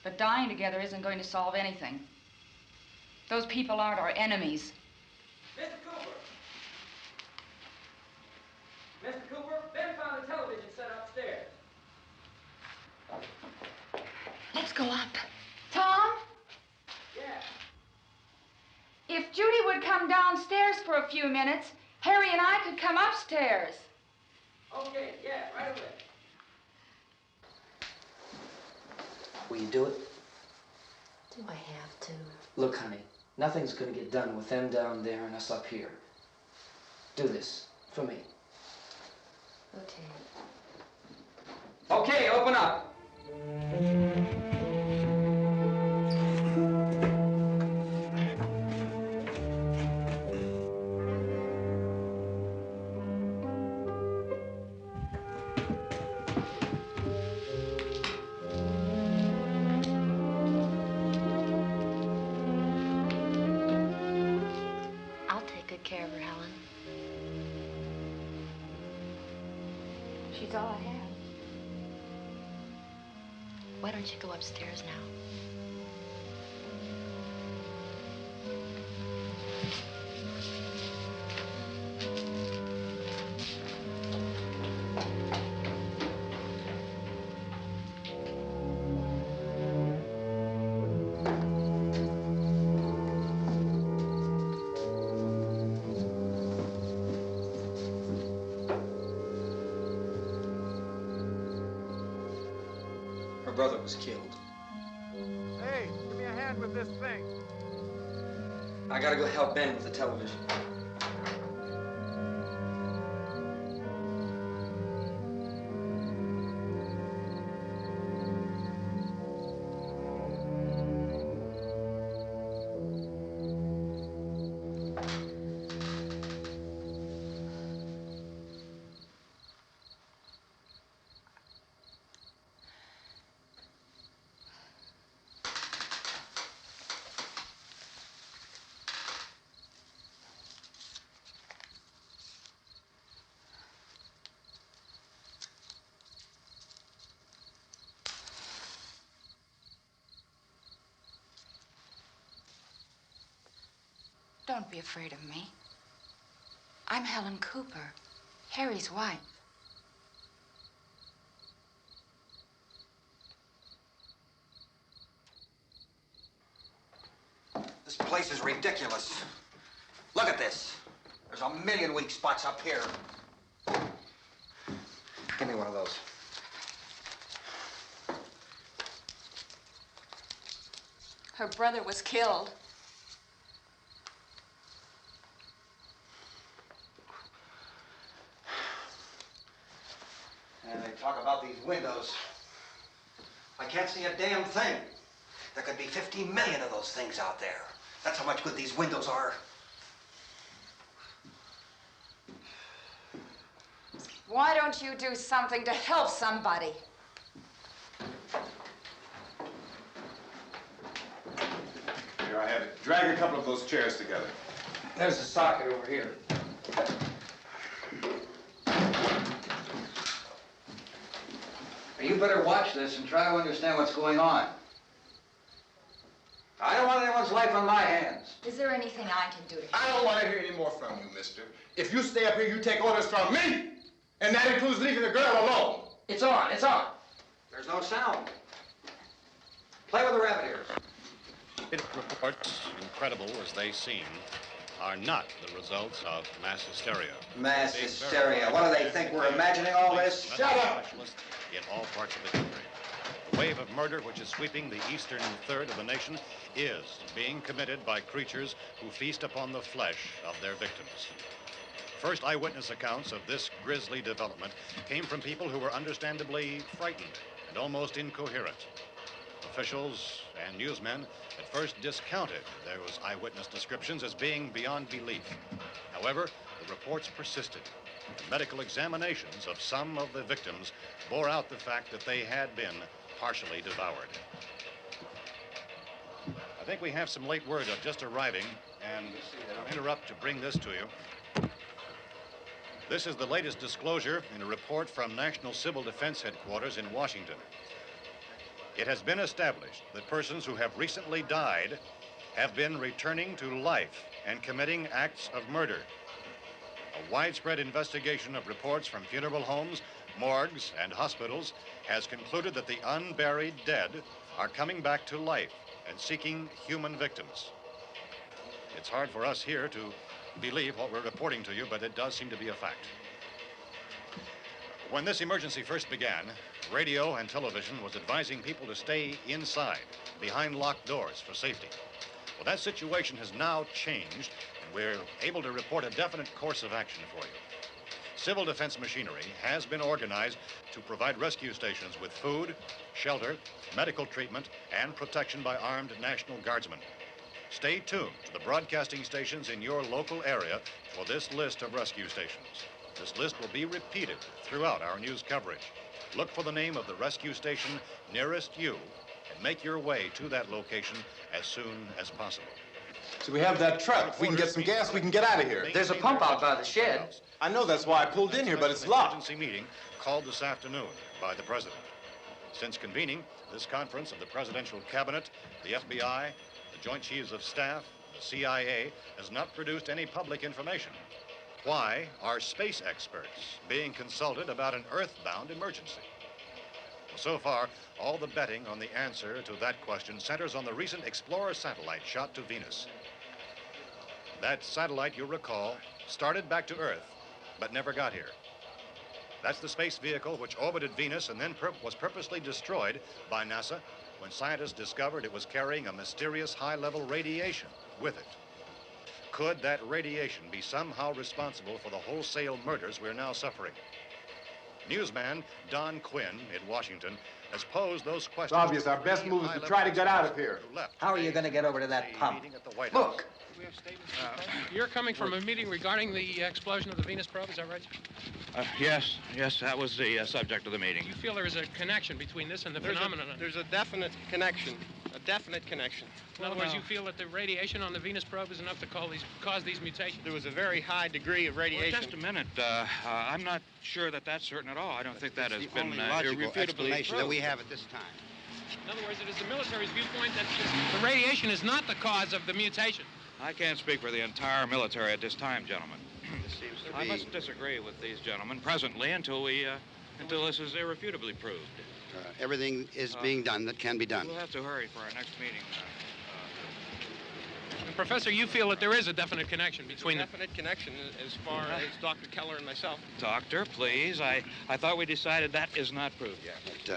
but dying together isn't going to solve anything. Those people aren't our enemies. Mr. Cooper! Mr. Cooper, Ben found the television set upstairs. Let's go up. Tom? Yeah. If Judy would come downstairs for a few minutes, Harry and I could come upstairs. Okay, yeah, right away. Will you do it? Do I have to? Look, honey, nothing's gonna get done with them down there and us up here. Do this for me. Okay. Okay, open up. I'll take good care of her, Helen. She's all I have. Why don't you go upstairs now? Her brother was killed. Hey, give me a hand with this thing. I gotta go help Ben with the television. Don't be afraid of me. I'm Helen Cooper, Harry's wife. This place is ridiculous. Look at this. There's a million weak spots up here. Give me one of those. Her brother was killed. And they talk about these windows. I can't see a damn thing. There could be 15 million of those things out there. That's how much good these windows are. Why don't you do something to help somebody? Here, I have it. Drag a couple of those chairs together. There's the socket over here. You better watch this and try to understand what's going on. I don't want anyone's life on my hands. Is there anything I can do to help? I don't want to hear any more from you, mister. If you stay up here, you take orders from me. And that includes leaving the girl alone. It's on, it's on. There's no sound. Play with the rabbit ears. Reports, incredible as they seem, are not the results of mass hysteria. Mass hysteria. What do they think? We're imagining all this? Shut up! In all parts of the country. The wave of murder which is sweeping the eastern third of the nation is being committed by creatures who feast upon the flesh of their victims. First eyewitness accounts of this grisly development came from people who were understandably frightened and almost incoherent. Officials and newsmen at first discounted those eyewitness descriptions as being beyond belief. However, the reports persisted. The medical examinations of some of the victims bore out the fact that they had been partially devoured. I think we have some late word just arriving, and I'll interrupt to bring this to you. This is the latest disclosure in a report from National Civil Defense Headquarters in Washington. It has been established that persons who have recently died have been returning to life and committing acts of murder. A widespread investigation of reports from funeral homes, morgues, and hospitals has concluded that the unburied dead are coming back to life and seeking human victims. It's hard for us here to believe what we're reporting to you, but it does seem to be a fact. When this emergency first began, radio and television was advising people to stay inside, behind locked doors for safety. Well, that situation has now changed, and we're able to report a definite course of action for you. Civil defense machinery has been organized to provide rescue stations with food, shelter, medical treatment, and protection by armed National Guardsmen. Stay tuned to the broadcasting stations in your local area for this list of rescue stations. This list will be repeated throughout our news coverage. Look for the name of the rescue station nearest you and make your way to that location as soon as possible. So we have that truck. If we can get some gas, we can get out of here. There's a pump out by the shed. I know, that's why I pulled in here, but it's locked. Emergency meeting called this afternoon by the president. Since convening this conference of the presidential cabinet, the FBI, the Joint Chiefs of Staff, the CIA has not produced any public information. Why are space experts being consulted about an earthbound emergency? Well, so far, all the betting on the answer to that question centers on the recent Explorer satellite shot to Venus. That satellite, you'll recall, started back to Earth, but never got here. That's the space vehicle which orbited Venus and then was purposely destroyed by NASA when scientists discovered it was carrying a mysterious high-level radiation with it. Could that radiation be somehow responsible for the wholesale murders we're now suffering? Newsman Don Quinn in Washington has posed those questions. It's obvious our best move is to try to get out of here. How are you going to get over to that pump? Look. You're coming from a meeting regarding the explosion of the Venus probe, is that right? Yes, that was the subject of the meeting. You feel there is a connection between this and the phenomenon? There's a definite connection. In other words, you feel that the radiation on the Venus probe is enough to cause these mutations? There was a very high degree of radiation. Well, just a minute. I'm not sure that that's certain at all. I don't think that has been logical irrefutably explanation proved. that we have at this time. In other words, it is the military's viewpoint that the radiation is not the cause of the mutation. I can't speak for the entire military at this time, gentlemen. This seems to I be... must disagree with these gentlemen presently until this is irrefutably proved. everything is being done that can be done. We'll have to hurry for our next meeting. Professor, you feel that there is a definite connection between them? Definite connection as far as Dr. Keller and myself. Doctor, please. I thought we decided that is not proved yet.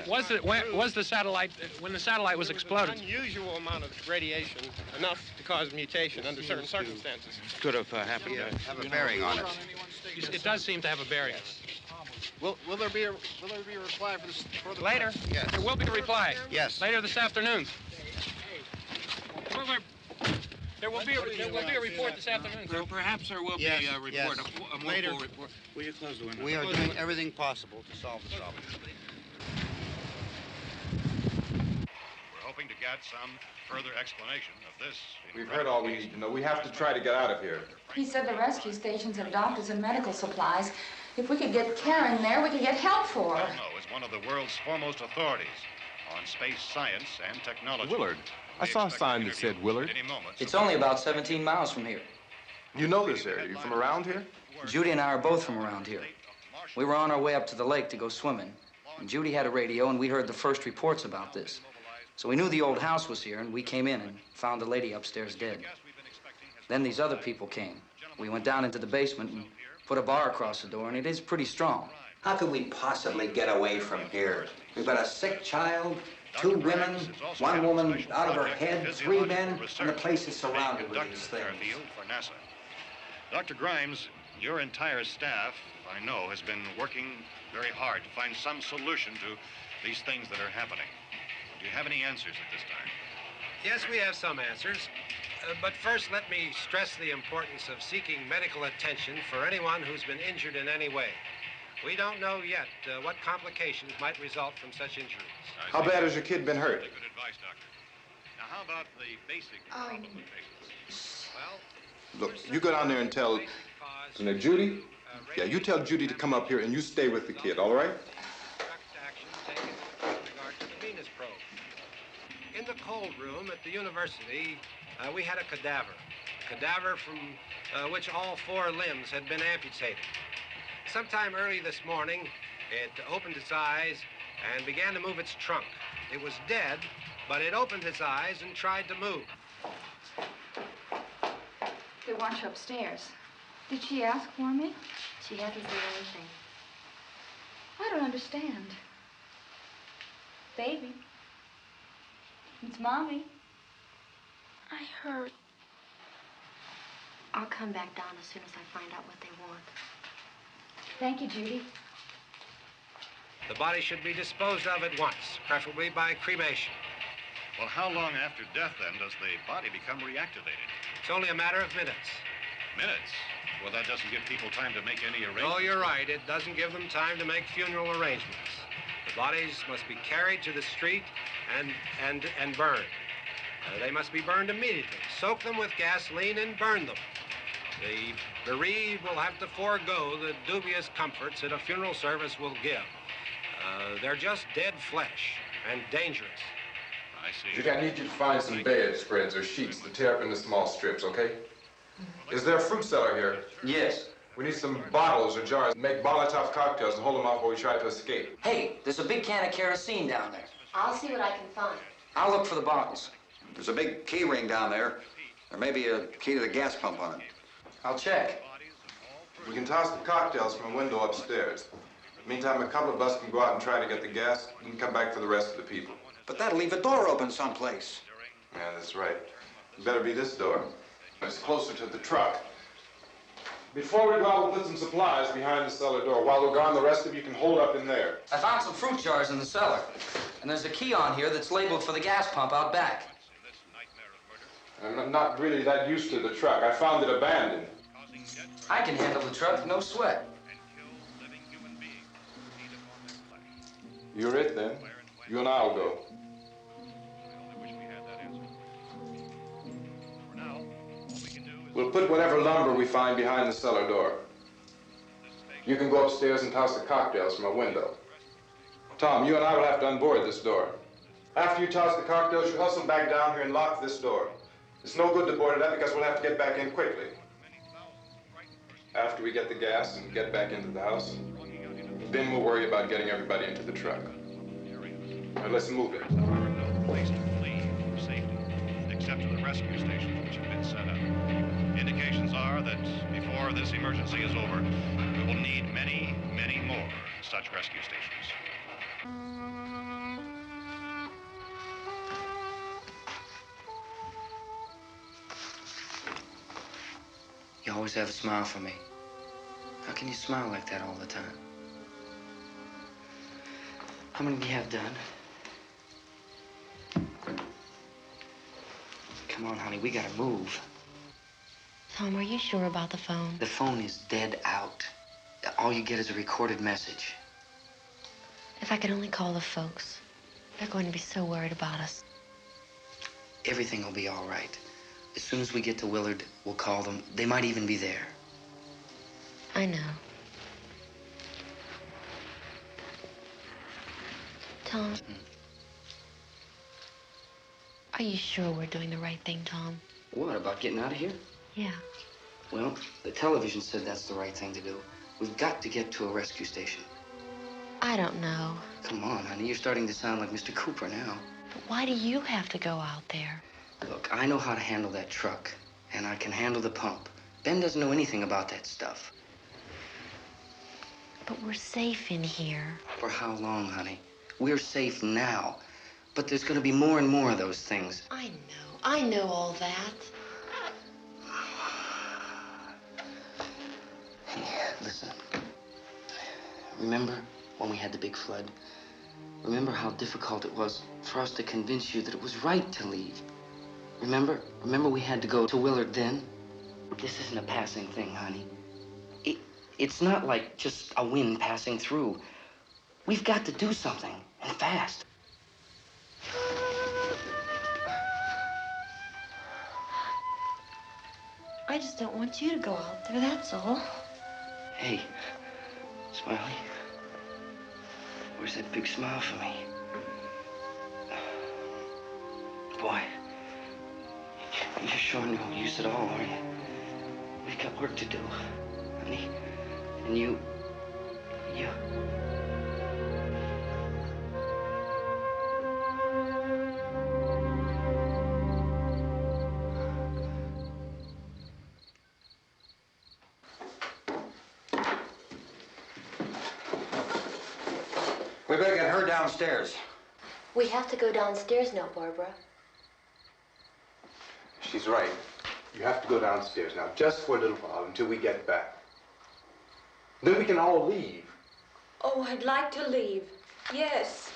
But, was the satellite, when the satellite was exploded? An unusual amount of radiation, enough to cause mutation under certain circumstances. Could have happened. Have a bearing on it. It does seem to have a bearing. Will there be a reply for this further? Later? Yes. There will be a reply. Yes. Later this afternoon. There will be a report this afternoon. Perhaps there will be a report, yes. a more Later. full report. Will you close the window? We are doing everything possible to solve the problem. We're hoping to get some further explanation of this. We've heard all we need to know. We have to try to get out of here. He said the rescue stations have doctors and medical supplies. If we could get care in there, we could get help for her. Well, no, is one of the world's foremost authorities on space science and technology. Willard. I saw a sign that said Willard. It's only about 17 miles from here. You know this area. You from around here? Judy and I are both from around here. We were on our way up to the lake to go swimming, and Judy had a radio, and we heard the first reports about this. So we knew the old house was here, and we came in and found the lady upstairs dead. Then these other people came. We went down into the basement and put a bar across the door, and it is pretty strong. How could we possibly get away from here? We've got a sick child, 2 women, 1 woman out of her head, 3 men, and the place is surrounded with these things. For NASA. Dr. Grimes, your entire staff, I know, has been working very hard to find some solution to these things that are happening. Do you have any answers at this time? Yes, we have some answers. But first, let me stress the importance of seeking medical attention for anyone who's been injured in any way. We don't know yet what complications might result from such injuries. How bad has your kid been hurt? Good advice, Doctor. Now, how about the basic problem of patients? Well, Look, you go down there and tell... Now, Judy? Yeah, you tell Judy to come up here and you stay with the kid, all right? In the cold room at the university, we had a cadaver from which all 4 limbs had been amputated. Sometime early this morning, it opened its eyes and began to move its trunk. It was dead, but it opened its eyes and tried to move. They want you upstairs. Did she ask for me? She hasn't said anything. I don't understand. Baby. It's Mommy. I heard. I'll come back down as soon as I find out what they want. Thank you, Judy. The body should be disposed of at once, preferably by cremation. Well, how long after death, then, does the body become reactivated? It's only a matter of minutes. Minutes? Well, that doesn't give people time to make any arrangements. Oh, you're right. It doesn't give them time to make funeral arrangements. The bodies must be carried to the street and burned. They must be burned immediately. Soak them with gasoline and burn them. The bereaved will have to forego the dubious comforts that a funeral service will give. They're just dead flesh and dangerous. I see. Judy, I need you to find some bedspreads or sheets to tear up into small strips, okay? Is there a fruit cellar here? Yes. We need some bottles or jars. Make Molotov cocktails and hold them off while we try to escape. Hey, there's a big can of kerosene down there. I'll see what I can find. I'll look for the bottles. There's a big key ring down there. There may be a key to the gas pump on it. I'll check. We can toss the cocktails from a window upstairs. Meantime, a couple of us can go out and try to get the gas and come back for the rest of the people. But that'll leave a door open someplace. Yeah, that's right. It better be this door. It's closer to the truck. Before we go out, we'll put some supplies behind the cellar door. While we're gone, the rest of you can hold up in there. I found some fruit jars in the cellar. And there's a key on here that's labeled for the gas pump out back. I'm not really that used to the truck. I found it abandoned. I can handle the truck, no sweat. You're it, then. You and I'll go. We'll put whatever lumber we find behind the cellar door. You can go upstairs and toss the cocktails from a window. Tom, you and I will have to unboard this door. After you toss the cocktails, you hustle back down here and lock this door. It's no good to board it up because we'll have to get back in quickly. After we get the gas and get back into the house, then we'll worry about getting everybody into the truck. Now, let's move it. No place to flee for safety, except to the rescue stations which have been set up. Indications are that before this emergency is over, we will need many, many more such rescue stations. You always have a smile for me. How can you smile like that all the time? How many do you have done? Come on, honey, we gotta move. Tom, are you sure about the phone? The phone is dead out. All you get is a recorded message. If I could only call the folks. They're going to be so worried about us. Everything will be all right. As soon as we get to Willard, we'll call them. They might even be there. I know. Tom. Are you sure we're doing the right thing, Tom? What, about getting out of here? Yeah. Well, the television said that's the right thing to do. We've got to get to a rescue station. I don't know. Come on, honey. You're starting to sound like Mr. Cooper now. But why do you have to go out there? Look, I know how to handle that truck, and I can handle the pump. Ben doesn't know anything about that stuff. But we're safe in here. For how long, honey? We're safe now. But there's going to be more and more of those things. I know all that. Hey, listen. Remember when we had the big flood? Remember how difficult it was for us to convince you that it was right to leave? Remember? Remember we had to go to Willard then? This isn't a passing thing, honey. It's not like just a wind passing through. We've got to do something, and fast. I just don't want you to go out there, that's all. Hey, Smiley. Where's that big smile for me? Boy, you're showing no use at all, are you? We've got work to do, honey. And you... We better get her downstairs. We have to go downstairs now, Barbara. She's right. You have to go downstairs now, just for a little while, until we get back. Then we can all leave. Oh, I'd like to leave. Yes.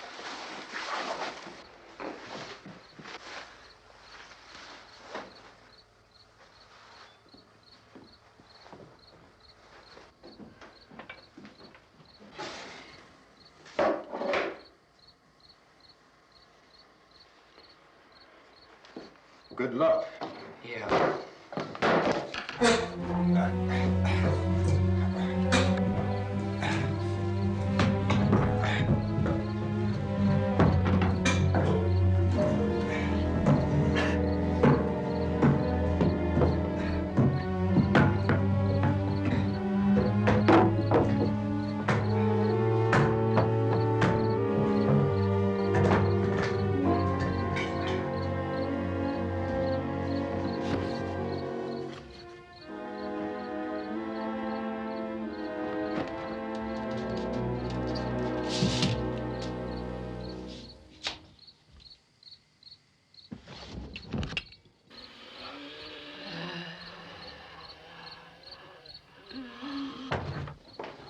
Good luck. Yeah.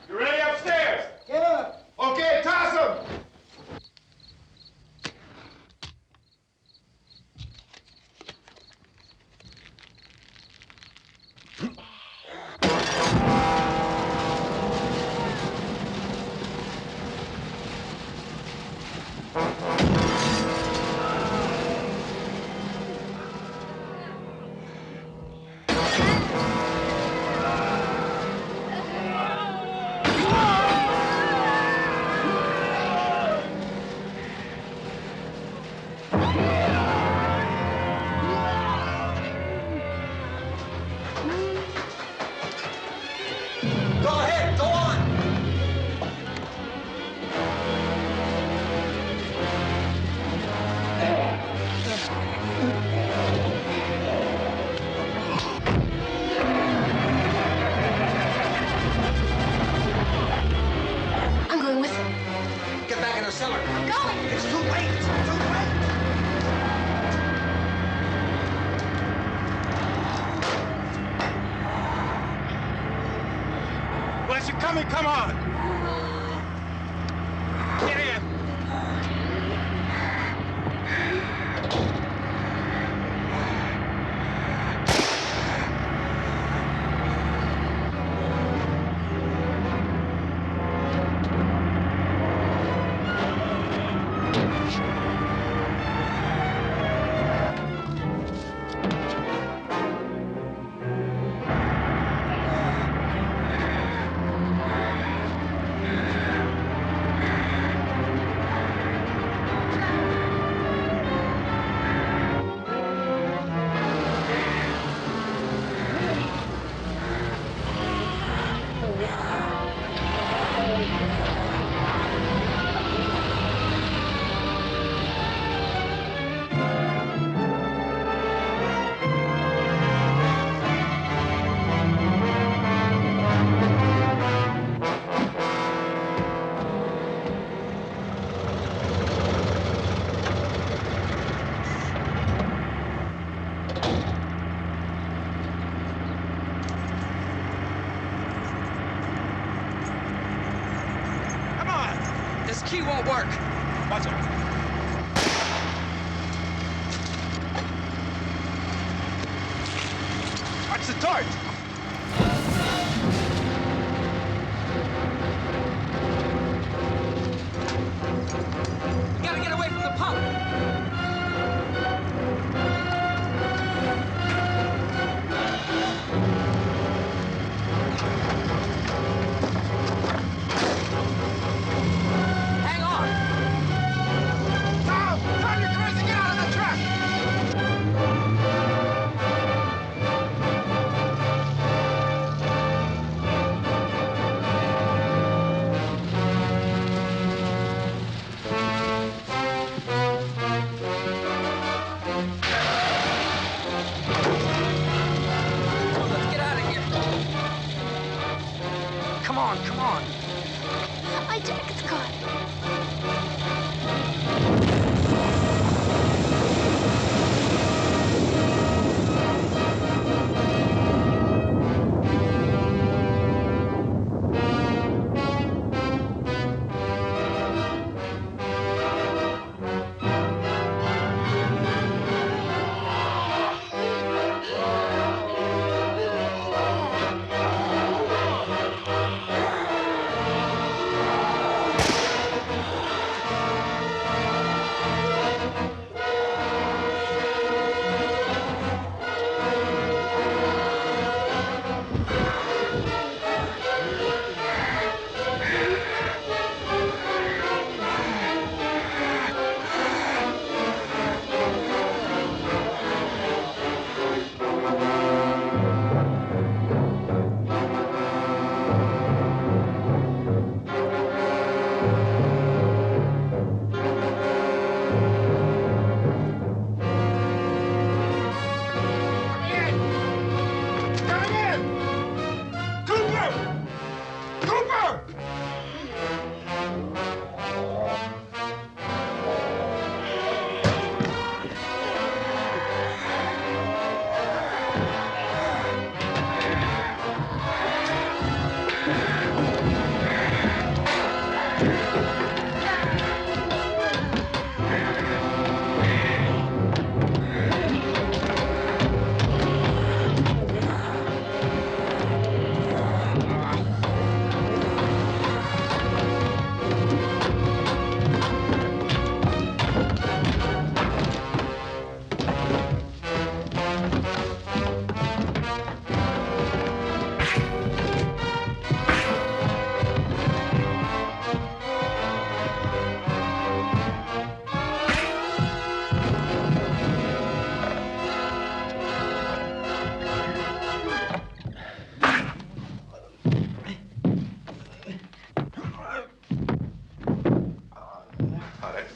You ready upstairs? Get up. Okay, toss him. Come on! Get in! key won't work. Watch it. Watch the torch. We gotta get away from the pump. Hang on. Tom! Tom, you're crazy! Get out of the truck! Let's get out of here. Come on, come on. My jacket's caught.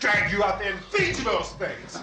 Drag you out there and feed you those things.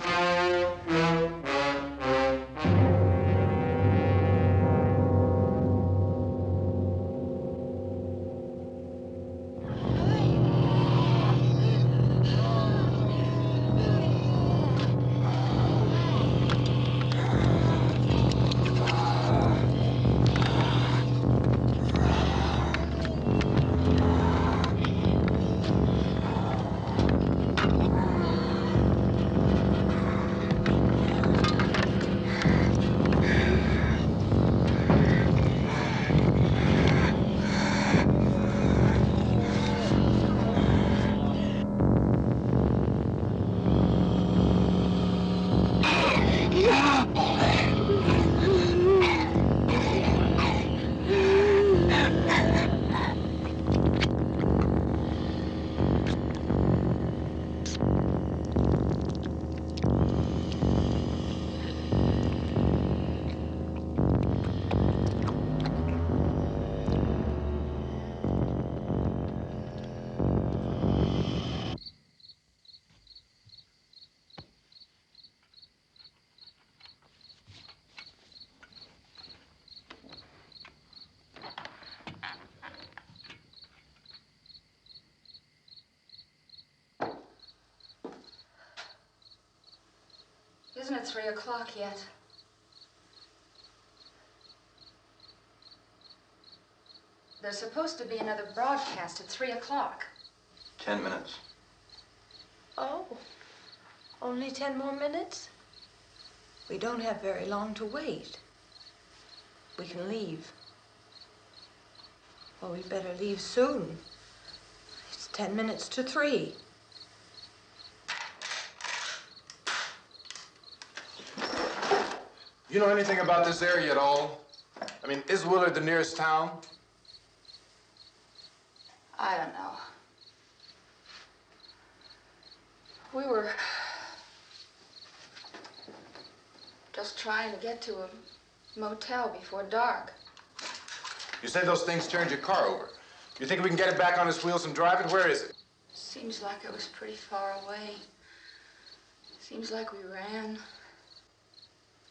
Isn't it 3 o'clock yet? There's supposed to be another broadcast at 3 o'clock. 10 minutes. Oh, only 10 more minutes? We don't have very long to wait. We can leave. Well, we'd better leave soon. It's 10 minutes to 3. You know anything about this area at all? I mean, is Willard the nearest town? I don't know. We were just trying to get to a motel before dark. You said those things turned your car over. You think we can get it back on its wheels and drive it? Where is it? Seems like it was pretty far away. Seems like we ran.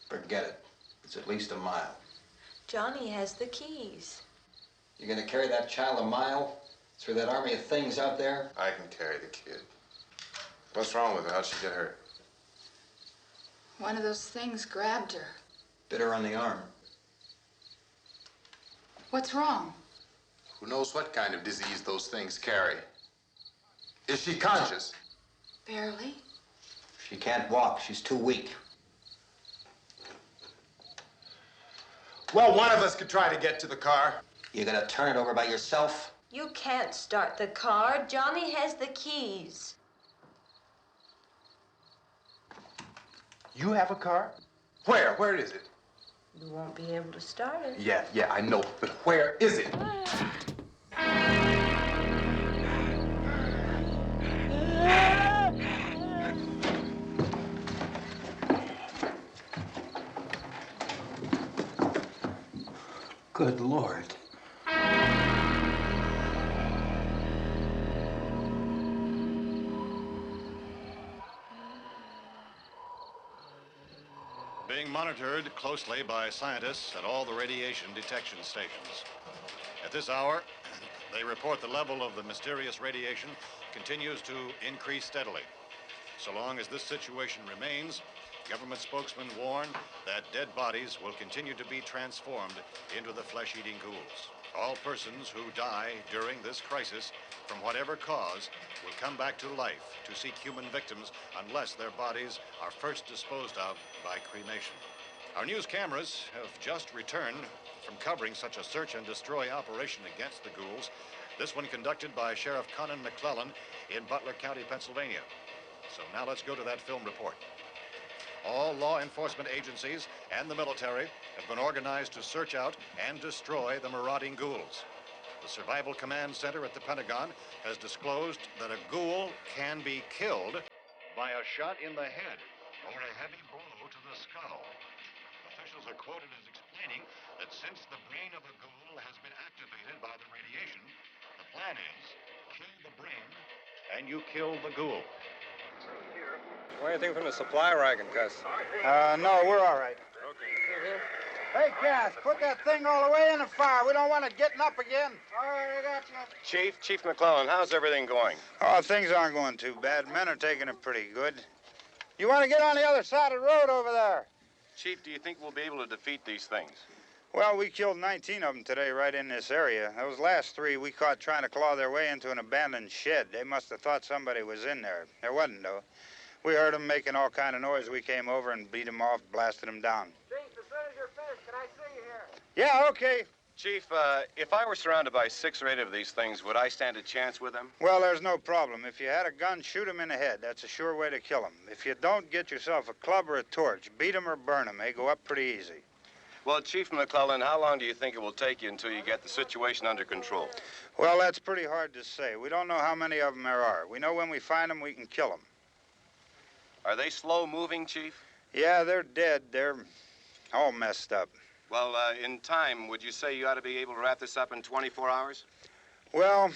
Forget it. It's at least a mile. Johnny has the keys. You're gonna carry that child a mile through that army of things out there? I can carry the kid. What's wrong with her? How'd she get hurt? One of those things grabbed her. Bit her on the arm. What's wrong? Who knows what kind of disease those things carry? Is she conscious? Barely. She can't walk. She's too weak. Well, one of us could try to get to the car. You gonna turn it over by yourself? You can't start the car. Johnny has the keys. You have a car? Where? Where is it? You won't be able to start it. Yeah, I know. But where is it? Good Lord. Being monitored closely by scientists at all the radiation detection stations. At this hour, they report the level of the mysterious radiation continues to increase steadily. So long as this situation remains, government spokesmen warn that dead bodies will continue to be transformed into the flesh-eating ghouls. All persons who die during this crisis, from whatever cause, will come back to life to seek human victims unless their bodies are first disposed of by cremation. Our news cameras have just returned from covering such a search and destroy operation against the ghouls, this one conducted by Sheriff Conan McClellan in Butler County, Pennsylvania. So now let's go to that film report. All law enforcement agencies and the military have been organized to search out and destroy the marauding ghouls. The Survival Command Center at the Pentagon has disclosed that a ghoul can be killed by a shot in the head or a heavy blow to the skull. Officials are quoted as explaining that since the brain of a ghoul has been activated by the radiation, the plan is kill the brain and you kill the ghoul. Want anything from the supply wagon, Gus? No, we're all right. Okay. Hey, Cass, put that thing all the way in the fire. We don't want it getting up again. All right, I got you. Chief McClellan, how's everything going? Oh, things aren't going too bad. Men are taking it pretty good. You want to get on the other side of the road over there? Chief, do you think we'll be able to defeat these things? Well, we killed 19 of them today right in this area. Those last 3 we caught trying to claw their way into an abandoned shed. They must have thought somebody was in there. There wasn't, though. We heard them making all kind of noise. We came over and beat them off, blasted them down. Chief, as soon as you're finished, can I see you here? Yeah, okay. Chief, if I were surrounded by 6 or 8 of these things, would I stand a chance with them? Well, there's no problem. If you had a gun, shoot them in the head. That's a sure way to kill them. If you don't, get yourself a club or a torch. Beat them or burn them. They go up pretty easy. Well, Chief McClellan, how long do you think it will take you until you get the situation under control? Well, that's pretty hard to say. We don't know how many of them there are. We know when we find them, we can kill them. Are they slow-moving, Chief? Yeah, they're dead. They're all messed up. Well, in time, would you say you ought to be able to wrap this up in 24 hours? Well,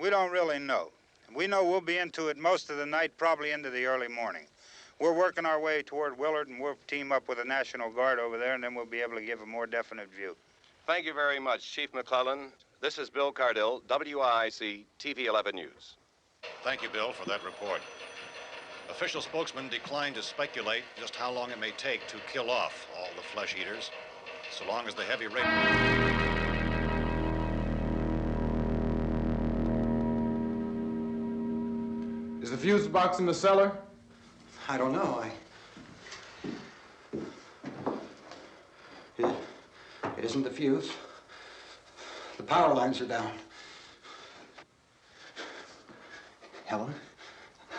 we don't really know. We know we'll be into it most of the night, probably into the early morning. We're working our way toward Willard, and we'll team up with the National Guard over there, and then we'll be able to give a more definite view. Thank you very much, Chief McClellan. This is Bill Cardill, WIC TV 11 News. Thank you, Bill, for that report. Official spokesmen declined to speculate just how long it may take to kill off all the flesh eaters, so long as the heavy rate... Is the fuse box in the cellar? I don't know. It isn't the fuse. The power lines are down. Helen,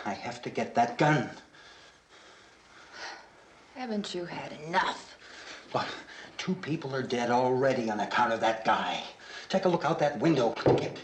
I have to get that gun. Haven't you had enough? Look, 2 people are dead already on account of that guy. Take a look out that window. Get...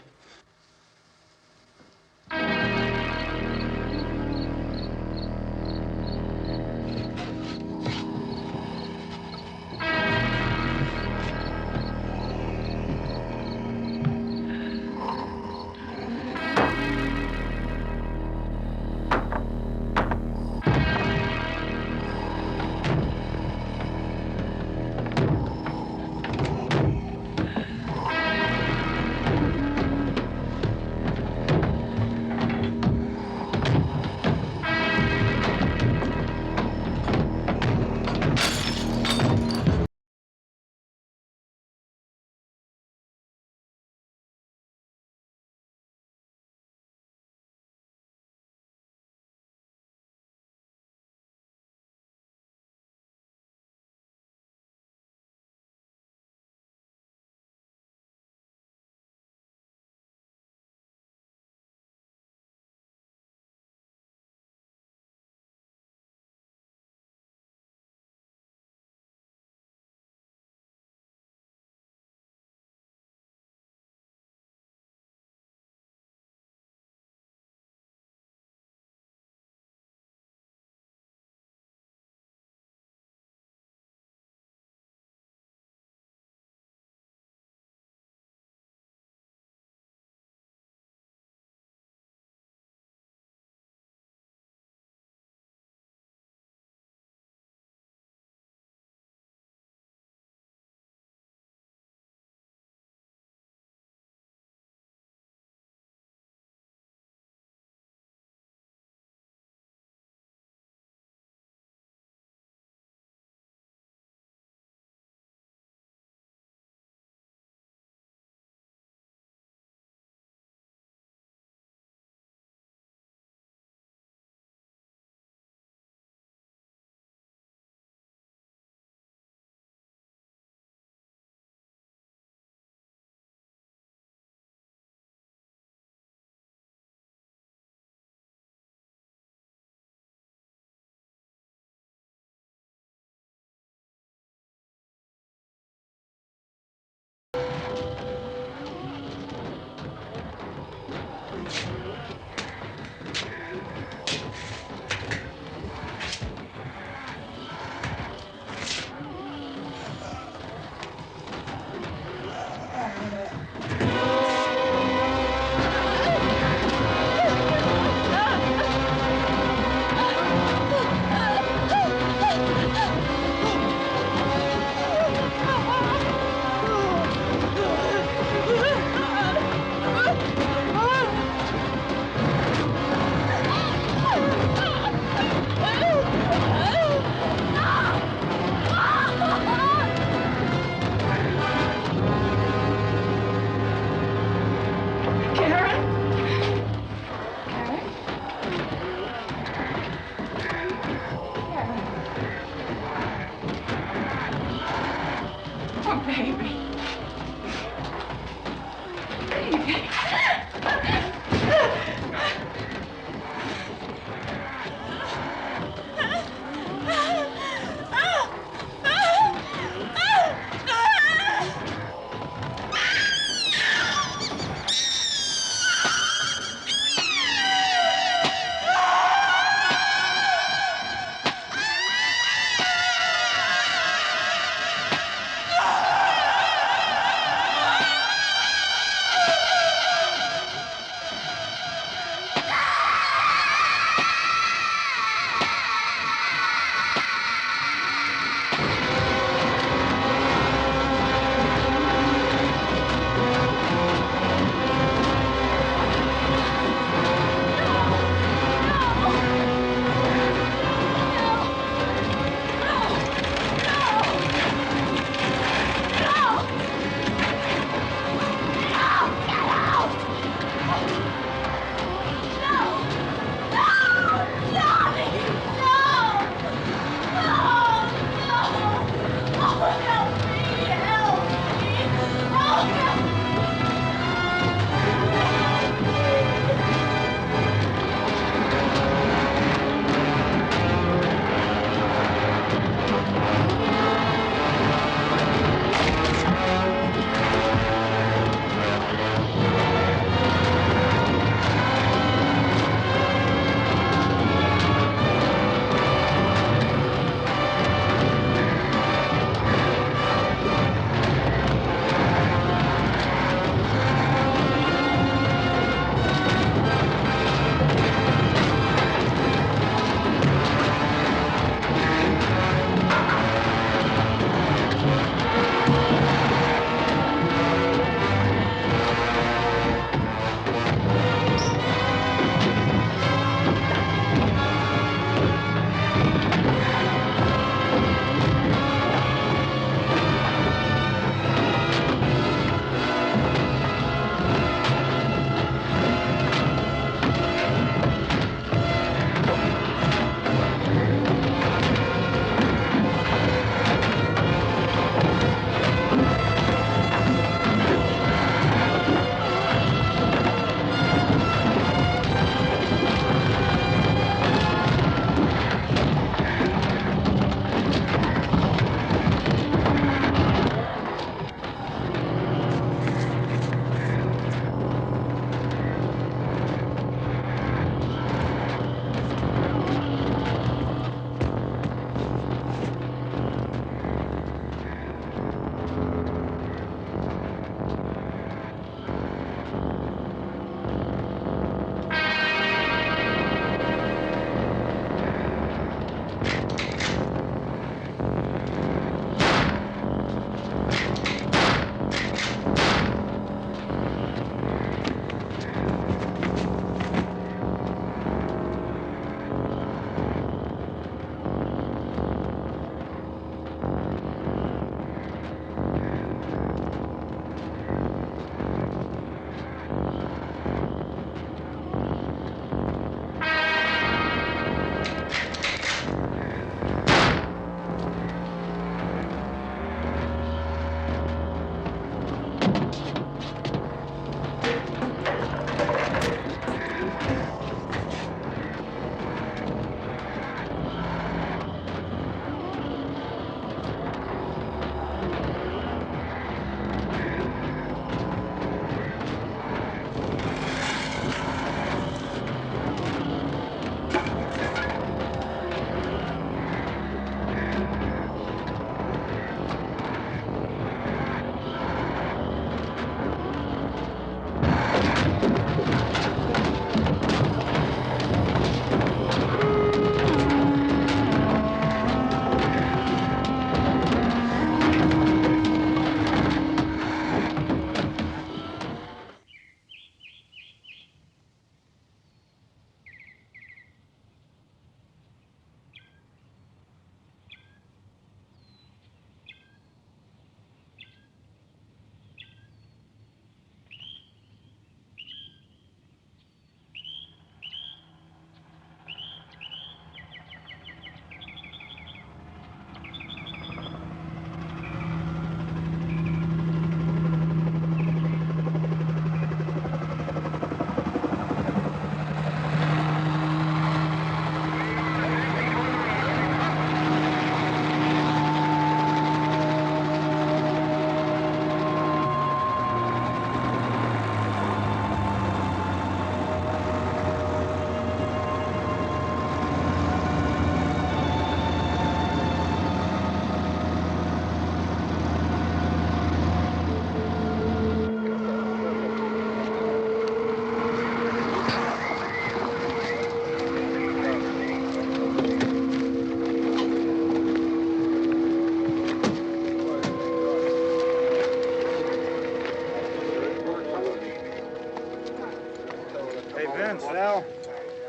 Vince, Al.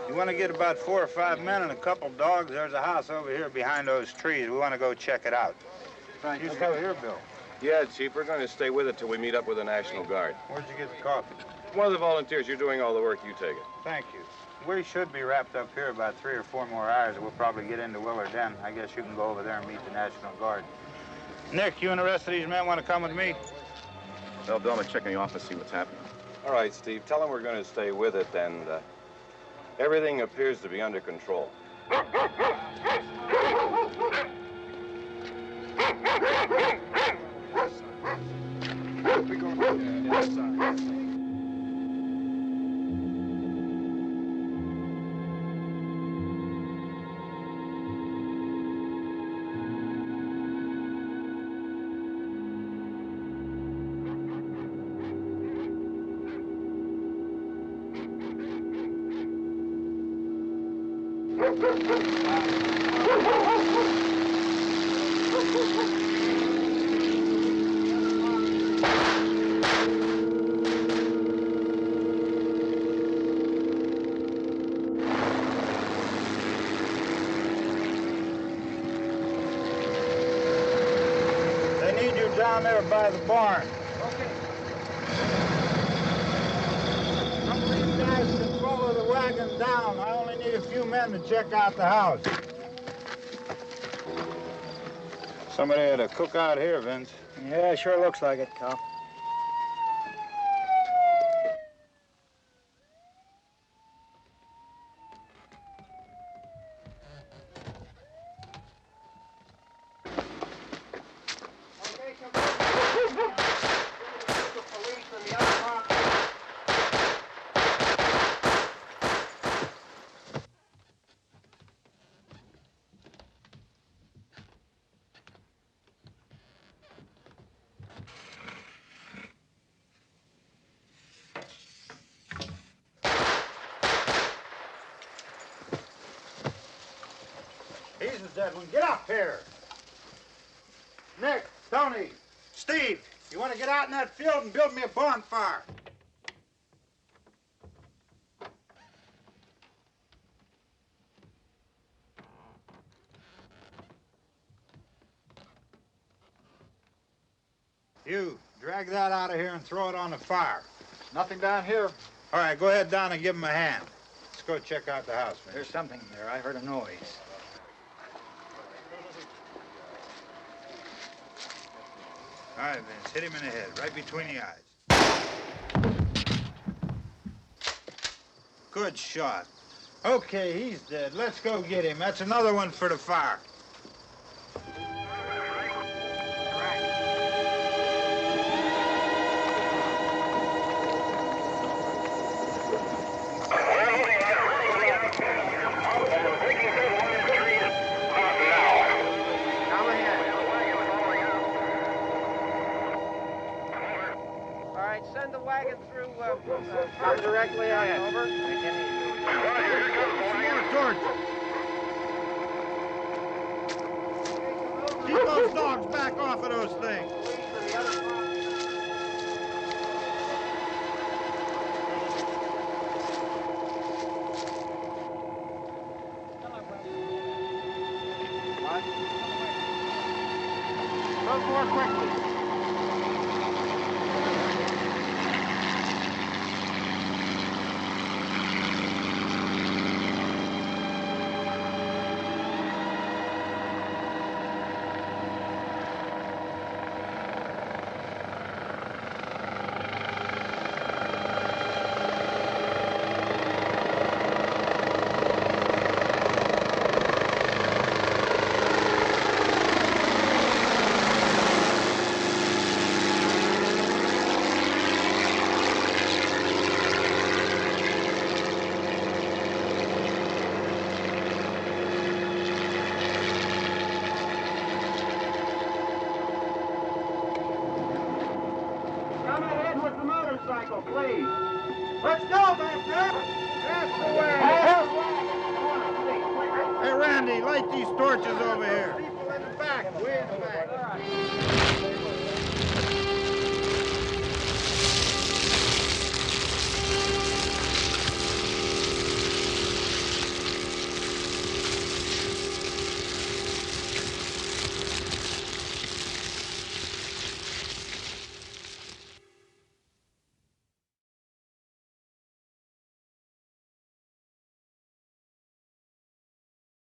You want to get about 4 or 5 men and a couple dogs? There's a house over here behind those trees. We want to go check it out. Right. You still here, Bill? Yeah, Chief, we're going to stay with it till we meet up with the National Guard. Where'd you get the coffee? One of the volunteers. You're doing all the work. You take it. Thank you. We should be wrapped up here about 3 or 4 more hours. We'll probably get into Willard then. I guess you can go over there and meet the National Guard. Nick, you and the rest of these men want to come with me? Well, Bill, I'm going to check in the office, see what's happening. All right, Steve. Tell them we're going to stay with it, and everything appears to be under control. They need you down there by the barn. Okay. Some of these guys can follow the wagon down. I only need a few men to check out the house. Somebody had a cookout here, Vince. Yeah, sure looks like it, Cal. He's the dead one. Get up here. Nick, Tony, Steve, you want to get out in that field and build me a bonfire? You, drag that out of here and throw it on the fire. Nothing down here. All right, go ahead down and give him a hand. Let's go check out the house, Vince. There's something there. I heard a noise. All right, Vince, hit him in the head, right between the eyes. Good shot. Okay, he's dead. Let's go get him. That's another one for the fire. Send the wagon through, come directly ahead. Over. Keep those dogs back off of those things. Go more quickly. Please. Let's go, Master. That's the way. Hey, Randy, light these torches over here. People in the back, way in the back.